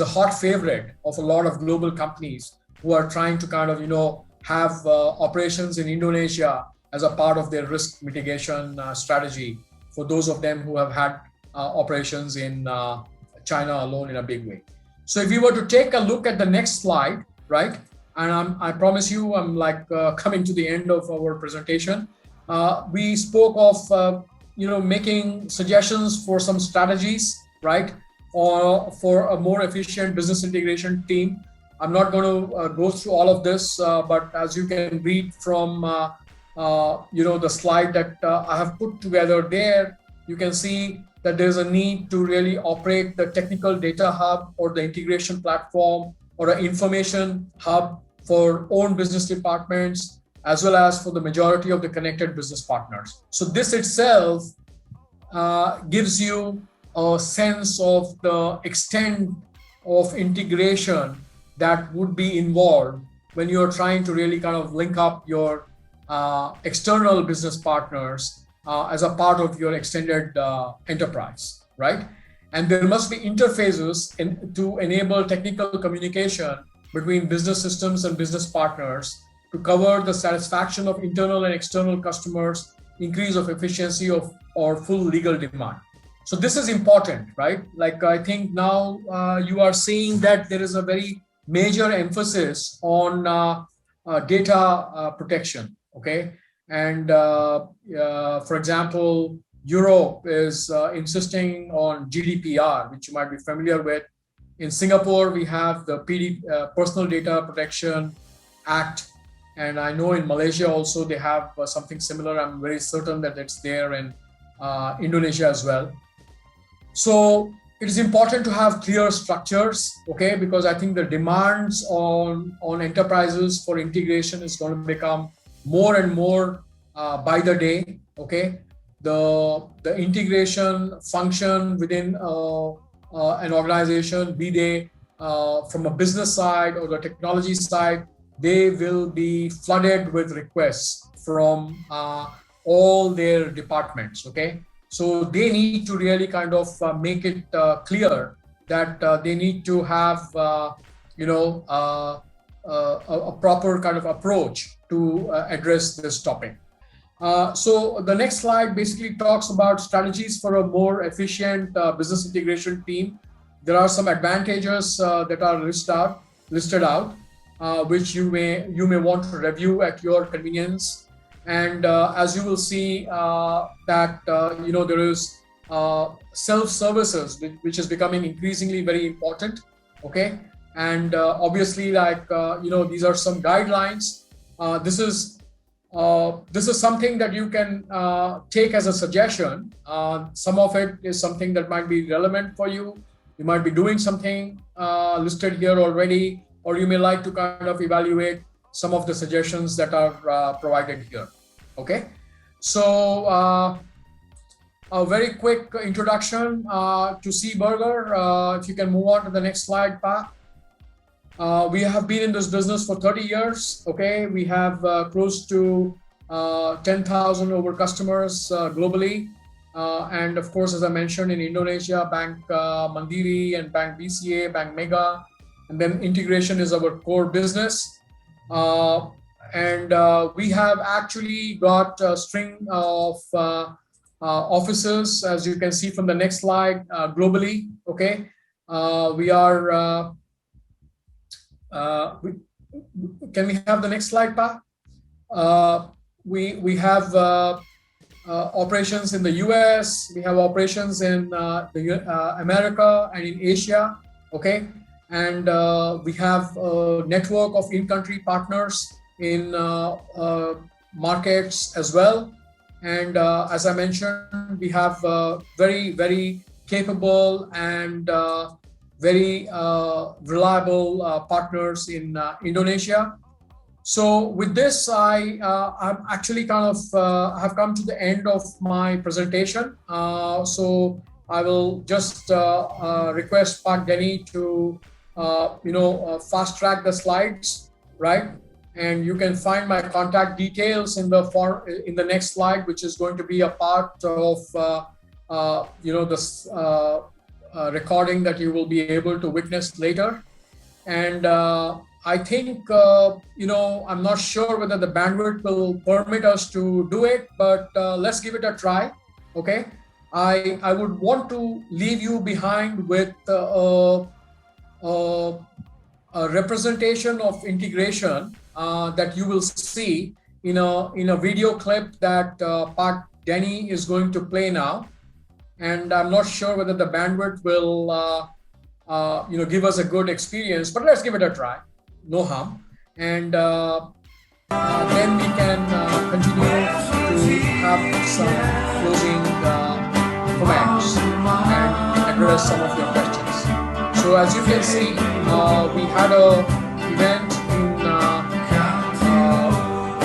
hot favorite of a lot of global companies who are trying to kind of have operations in Indonesia as a part of their risk mitigation strategy. for those of them who have had operations in China alone in a big way. So if you were to take a look at the next slide, right, and I promise you, I'm like coming to the end of our presentation. We spoke of making suggestions for some strategies, right, or for a more efficient business integration team. I'm not going to go through all of this, but as you can read from the slide that I have put together there, you can see that there's a need to really operate the technical data hub or the integration platform or an information hub for own business departments, as well as for the majority of the connected business partners. So this itself gives you a sense of the extent of integration that would be involved when you're trying to really kind of link up your external business partners as a part of your extended enterprise, right? And there must be interfaces to enable technical communication between business systems and business partners to cover the satisfaction of internal and external customers, increase of efficiency of or full legal demand. So this is important, right? Like I think now you are seeing that there is a very major emphasis on data protection, okay? And for example, Europe is insisting on GDPR, which you might be familiar with. In Singapore, we have the Personal Data Protection Act. And I know in Malaysia also they have something similar. I'm very certain that it's there in Indonesia as well. So it is important to have clear structures, okay? Because I think the demands on enterprises for integration is going to become more and more by the day, okay? The integration function within an organization, be they from a business side or the technology side, they will be flooded with requests from all their departments, okay? So they need to really kind of make it clear that they need to have, a proper kind of approach to address this topic. So the next slide basically talks about strategies for a more efficient business integration team. There are some advantages that are listed out, which you may want to review at your convenience. And as you will see that there is self-services which is becoming increasingly very important, okay? And obviously, like these are some guidelines. This is something that you can take as a suggestion. Some of it is something that might be relevant for you. You might be doing something listed here already, or you may like to kind of evaluate some of the suggestions that are provided here. Okay, so a very quick introduction to SEEBURGER. If you can move on to the next slide, Pa. We have been in this business for 30 years. Okay, we have close to 10,000 over customers globally. And of course, as I mentioned, in Indonesia, Bank Mandiri and Bank BCA, Bank Mega, and then integration is our core business. And we have actually got a string of offices, as you can see from the next slide, globally. Okay, we are. Can we have the next slide, Pa? We have operations in the US. We have operations in America and in Asia. Okay, and we have a network of in-country partners in markets as well. And as I mentioned, we have very, very capable and very reliable partners in Indonesia. So with this, I'm actually kind of have come to the end of my presentation. So I will just request Pak Denny to fast track the slides, right? And you can find my contact details in the next slide, which is going to be a part of this recording that you will be able to witness later. And I think I'm not sure whether the bandwidth will permit us to do it, but let's give it a try. Okay, I would want to leave you behind with uh, a representation of integration that you will see in a video clip that Park Denny is going to play now, and I'm not sure whether the bandwidth will give us a good experience, but let's give it a try. No harm, and then we can continue to have some closing comments and address some of your questions. So as you can see, we had a event in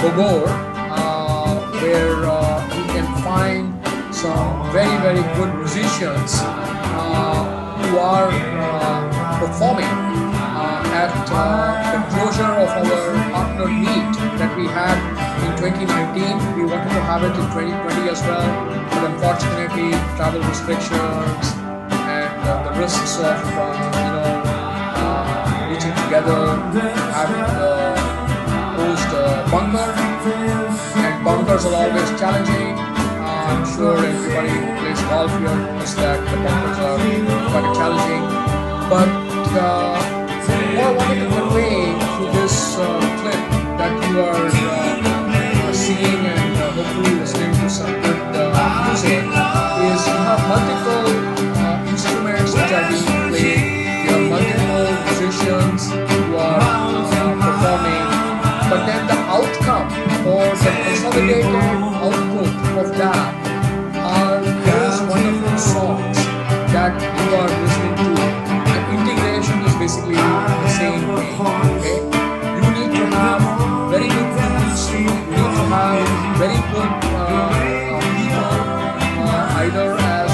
Bogor where you can find some very, very good musicians who are performing at the closure of our partner meet that we had in 2019. We wanted to have it in 2020 as well, but unfortunately, travel restrictions and the risks of meeting together having host bunker, and bunkers are always challenging. I'm sure everybody who plays golf here knows that the bunkers are quite challenging. But what I wanted to convey through this clip that you are seeing and hopefully listening to some good music is you have multiple instruments which are being played. You have multiple musicians who are performing, but then the outcome or the consolidated output of that are those wonderful songs that you are listening to. And integration is basically the same thing. Okay, you need to have very good tools. You need to have very good people, either as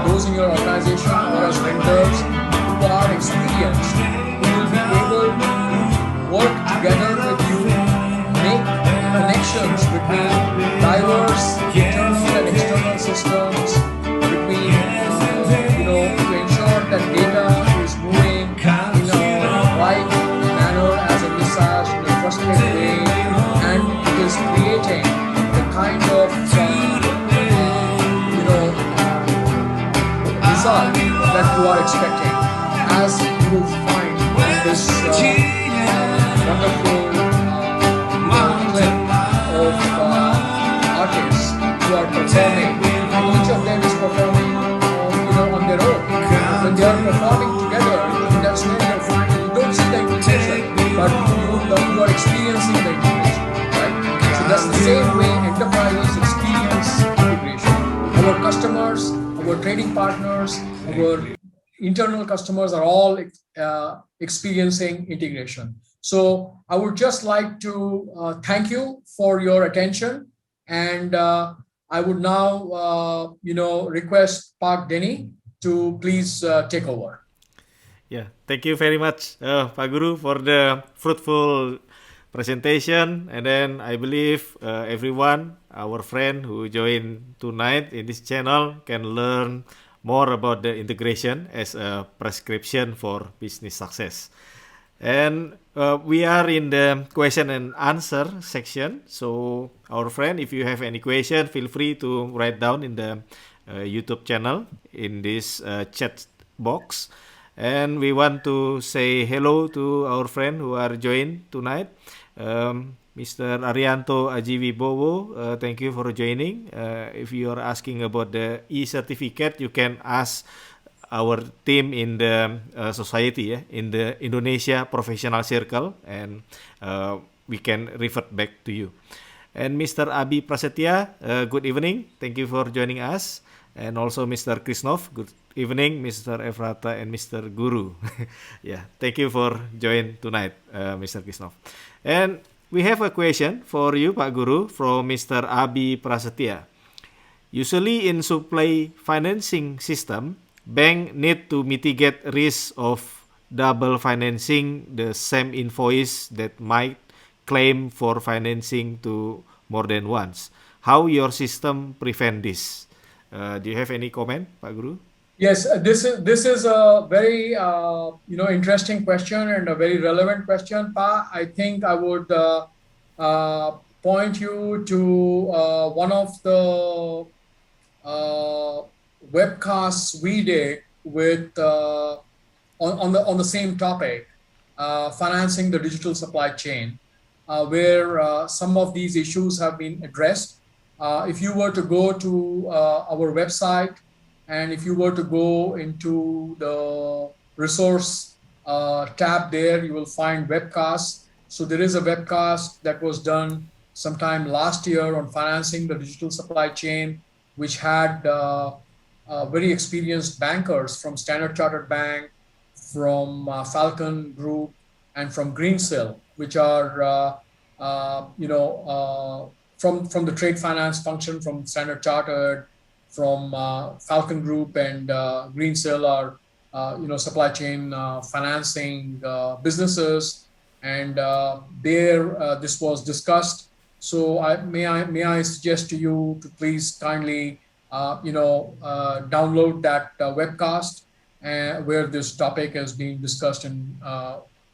those in your organization or as vendors who are experienced, who will be able to work together with you, make connections between diverse internal and external systems, between to ensure that data is moving in a right manner as a message in a trusted way, and it is creating the kind of result that you are expecting, as you will find in this wonderful clip of artists who are performing, and each of them is performing on their own. When they are performing together, that's when you're finding you don't see the integration, but you are experiencing the integration, right? So that's the same way enterprises experience integration. Our customers, our trading partners, our internal customers are all experiencing integration. So I would just like to thank you for your attention, and I would now request Park Denny to please take over. Yeah, thank you very much, Pak Guru, for the fruitful presentation. And then I believe everyone, our friend who joined tonight in this channel, can learn more about the integration as a prescription for business success. And we are in the question and answer section. So our friend, if you have any question, feel free to write down in the YouTube channel in this chat box. And we want to say hello to our friend who are joined tonight. Mr. Arianto Ajiwibowo, thank you for joining. If you are asking about the e-certificate, you can ask our team in the society, in the Indonesia Professional Circle, and we can revert back to you. And Mr. Abi Prasetya, good evening. Thank you for joining us. And also Mr. Krishnov, good evening, Mr. Efrata and Mr. Guru. Yeah, thank you for joining tonight, Mr. Krishnov. And we have a question for you, Pak Guru, from Mr. Abi Prasetya. Usually in supply financing system, bank need to mitigate risk of double financing the same invoice that might claim for financing to more than once. How your system prevent this? Do you have any comment, Pak Guru? Yes, this is a very interesting question and a very relevant question, Pa. I think I would point you to one of the webcasts we did with on the same topic, financing the digital supply chain, where some of these issues have been addressed. If you were to go to our website, and if you were to go into the resource tab there, you will find webcasts. So there is a webcast that was done sometime last year on financing the digital supply chain, which had very experienced bankers from Standard Chartered Bank, from Falcon Group, and from Greensill, which are from the trade finance function from Standard Chartered, from Falcon Group, and Greensill are supply chain financing businesses, and there this was discussed. So may I suggest to you to please kindly download that webcast where this topic is being discussed in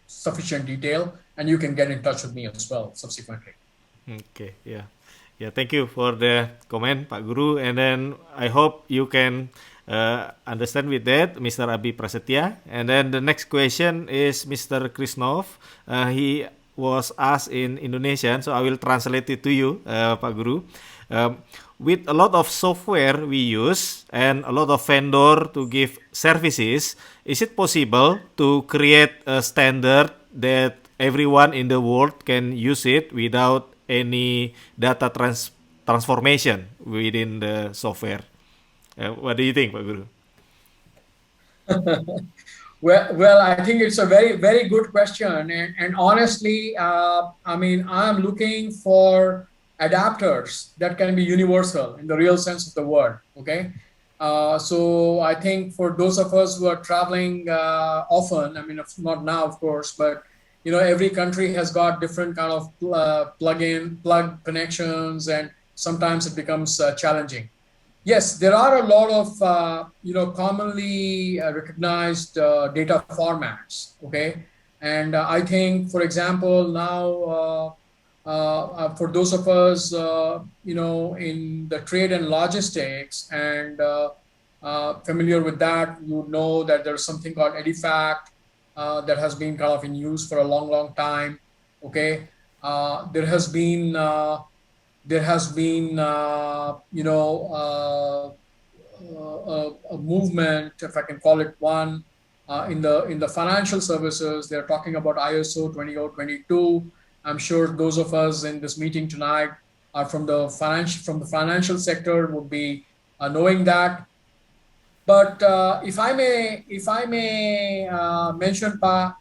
sufficient detail, and you can get in touch with me as well subsequently. Okay, yeah. Yeah, thank you for the comment, Pak Guru. And then I hope you can understand with that, Mr. Abi Prasetya. And then the next question is Mr. Krishnov. He was asked in Indonesian, so I will translate it to you, Pak Guru. With a lot of software we use and a lot of vendor to give services, is it possible to create a standard that everyone in the world can use it without any data transformation within the software? What do you think, Pak Guru? Well, I think it's a very, very good question. And honestly, I mean, I'm looking for adapters that can be universal in the real sense of the word. Okay. So I think for those of us who are traveling often, I mean, not now, of course, but every country has got different kind of plug connections, and sometimes it becomes challenging. Yes, there are a lot of commonly recognized data formats. Okay, and I think, for example, now for those of us in the trade and logistics and familiar with that, you know that there's something called EDIFACT that has been kind of in use for a long, long time. Okay, there has been a movement, if I can call it one, in the financial services. They're talking about ISO 20022. I'm sure those of us in this meeting tonight are from the financial sector would be knowing that. But if I may mention, Pa,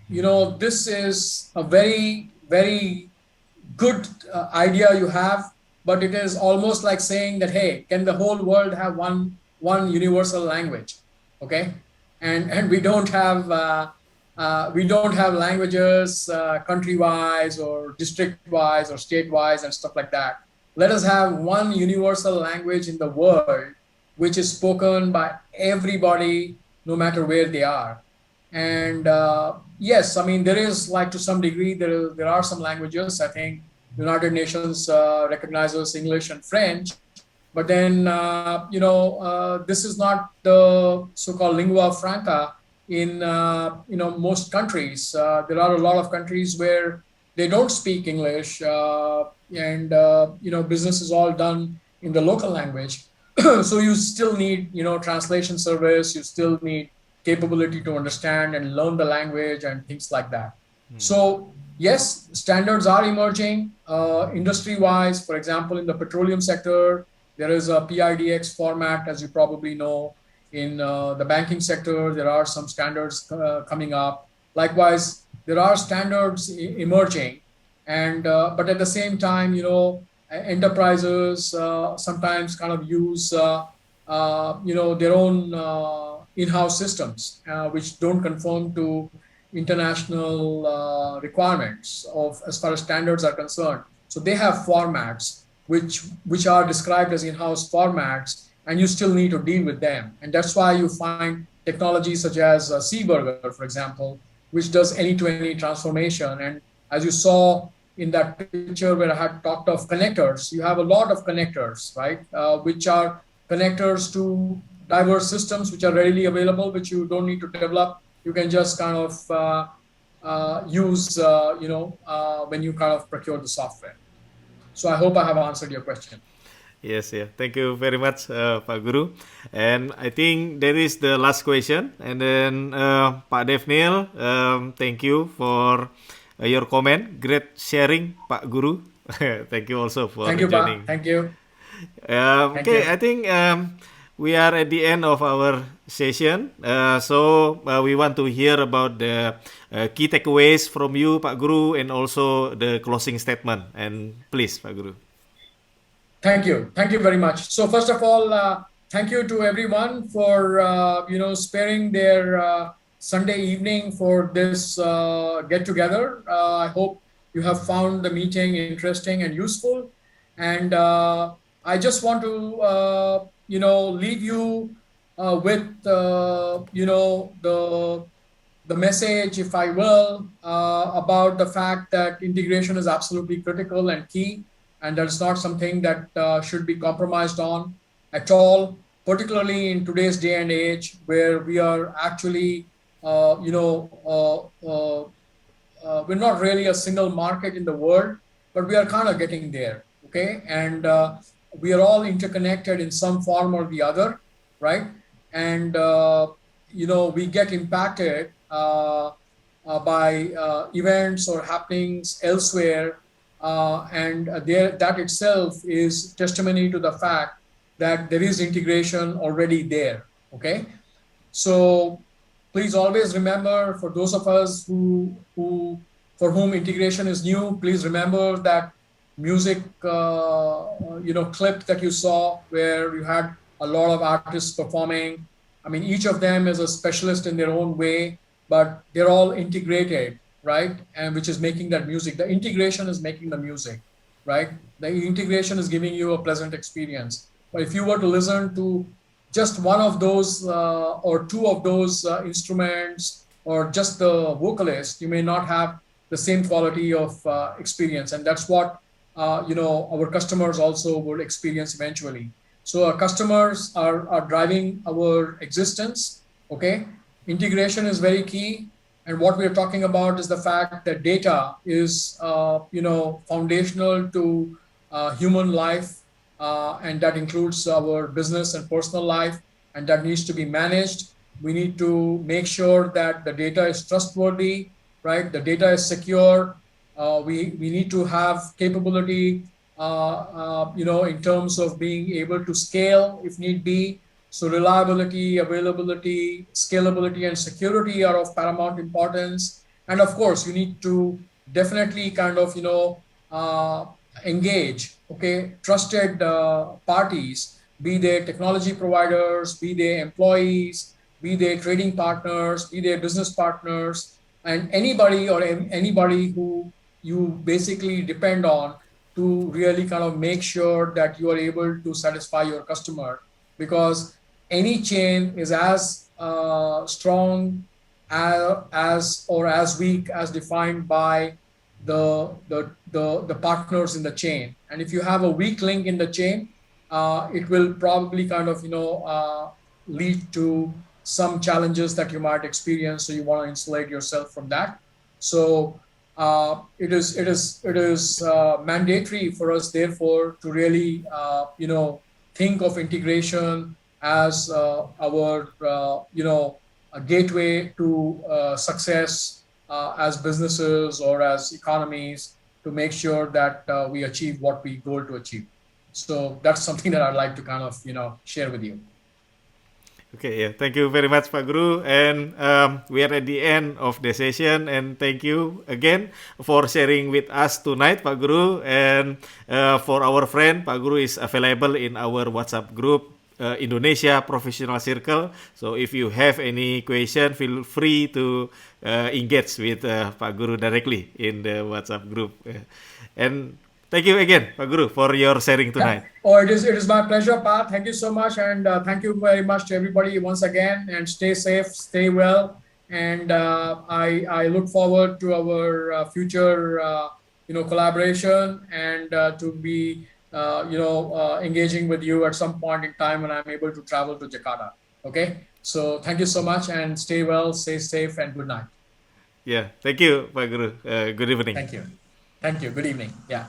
this is a very, very good idea you have, but it is almost like saying that, hey, can the whole world have one universal language? Okay, and we don't have languages country-wise or district-wise or state-wise and stuff like that. Let us have one universal language in the world, which is spoken by everybody, no matter where they are. And yes, I mean, there is, like, to some degree, there are some languages. I think United Nations recognizes English and French, but then this is not the so-called lingua franca in most countries. There are a lot of countries where they don't speak English, and business is all done in the local language. So you still need translation service. You still need capability to understand and learn the language and things like that. So yes, standards are emerging industry-wise. For example, in the petroleum sector, there is a PIDX format, as you probably know. In the banking sector, there are some standards coming up. Likewise, there are standards emerging, and but at the same time, enterprises sometimes kind of use their own in-house systems, which don't conform to international requirements of as far as standards are concerned. So they have formats which are described as in-house formats, and you still need to deal with them. And that's why you find technologies such as SEEBURGER, for example, which does any-to-any transformation. And as you saw in that picture where I had talked of connectors, you have a lot of connectors, right, which are connectors to diverse systems which are readily available, which you don't need to develop. You can just kind of use, when you kind of procure the software. So I hope I have answered your question. Yes, yeah. Thank you very much, Pak Guru. And I think that is the last question. And then Pak Devnil, thank you for your comment. Great sharing, Pak Guru. Thank you also for Thank you, Pa. joining. Thank you. Thank Okay, you. I think we are at the end of our session. We want to hear about the key takeaways from you, Pak Guru, and also the closing statement. And please, Pak Guru. Thank you. Thank you very much. So first of all, thank you to everyone for sparing their Sunday evening for this get together. I hope you have found the meeting interesting and useful. And I just want to leave you with the message, if I will, about the fact that integration is absolutely critical and key, and that's not something that should be compromised on at all, particularly in today's day and age where we are actually, we're not really a single market in the world, but we are kind of getting there, okay? And we are all interconnected in some form or the other, right? And, we get impacted by events or happenings elsewhere. That itself is testimony to the fact that there is integration already there, okay? So please always remember, for those of us who for whom integration is new, please remember that music clip that you saw where you had a lot of artists performing. I mean, each of them is a specialist in their own way, but they're all integrated, right? And which is making that music. The integration is making the music, right? The integration is giving you a pleasant experience. But if you were to listen to just one of those or two of those instruments, or just the vocalist, you may not have the same quality of experience. And that's what our customers also will experience eventually. So our customers are driving our existence, okay? Integration is very key. And what we're talking about is the fact that data is, foundational to human life. And that includes our business and personal life, and that needs to be managed. We need to make sure that the data is trustworthy, right? The data is secure. We need to have capability, in terms of being able to scale if need be. So reliability, availability, scalability, and security are of paramount importance. And of course, you need to definitely kind of, engage, okay, trusted parties, be they technology providers, be they employees, be they trading partners, be they business partners, and anybody who you basically depend on to really kind of make sure that you are able to satisfy your customer, because any chain is as strong as or as weak as defined by the partners in the chain. And if you have a weak link in the chain, it will probably kind of lead to some challenges that you might experience. So you want to insulate yourself from that. So it is mandatory for us, therefore, to really think of integration as our a gateway to success as businesses or as economies, to make sure that we achieve what we goal to achieve. So that's something that I'd like to kind of share with you. Okay, yeah. Thank you very much, Pak Guru. And we are at the end of the session. And thank you again for sharing with us tonight, Pak Guru. And for our friend, Pak Guru is available in our WhatsApp group, Indonesia Professional Circle. So if you have any question, feel free to engage with Pak Guru directly in the WhatsApp group. And thank you again, Pak Guru, for your sharing tonight. Yeah. Oh, it is my pleasure, Pat. Thank you so much, and thank you very much to everybody once again. And stay safe, stay well, and I look forward to our future collaboration, and to be engaging with you at some point in time when I'm able to travel to Jakarta. Okay. So thank you so much and stay well, stay safe, and good night. Yeah, thank you, Pak Guru. Good evening. Thank you. Thank you. Good evening. Yeah.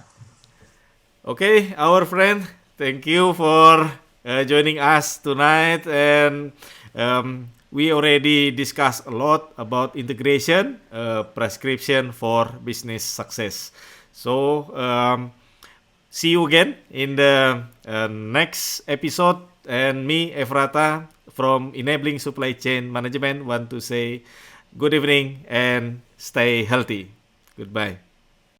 Okay, our friend, thank you for joining us tonight. And we already discussed a lot about integration, prescription for business success. So, see you again in the next episode. And me, Efrata, from Enabling Supply Chain Management, want to say good evening and stay healthy. Goodbye.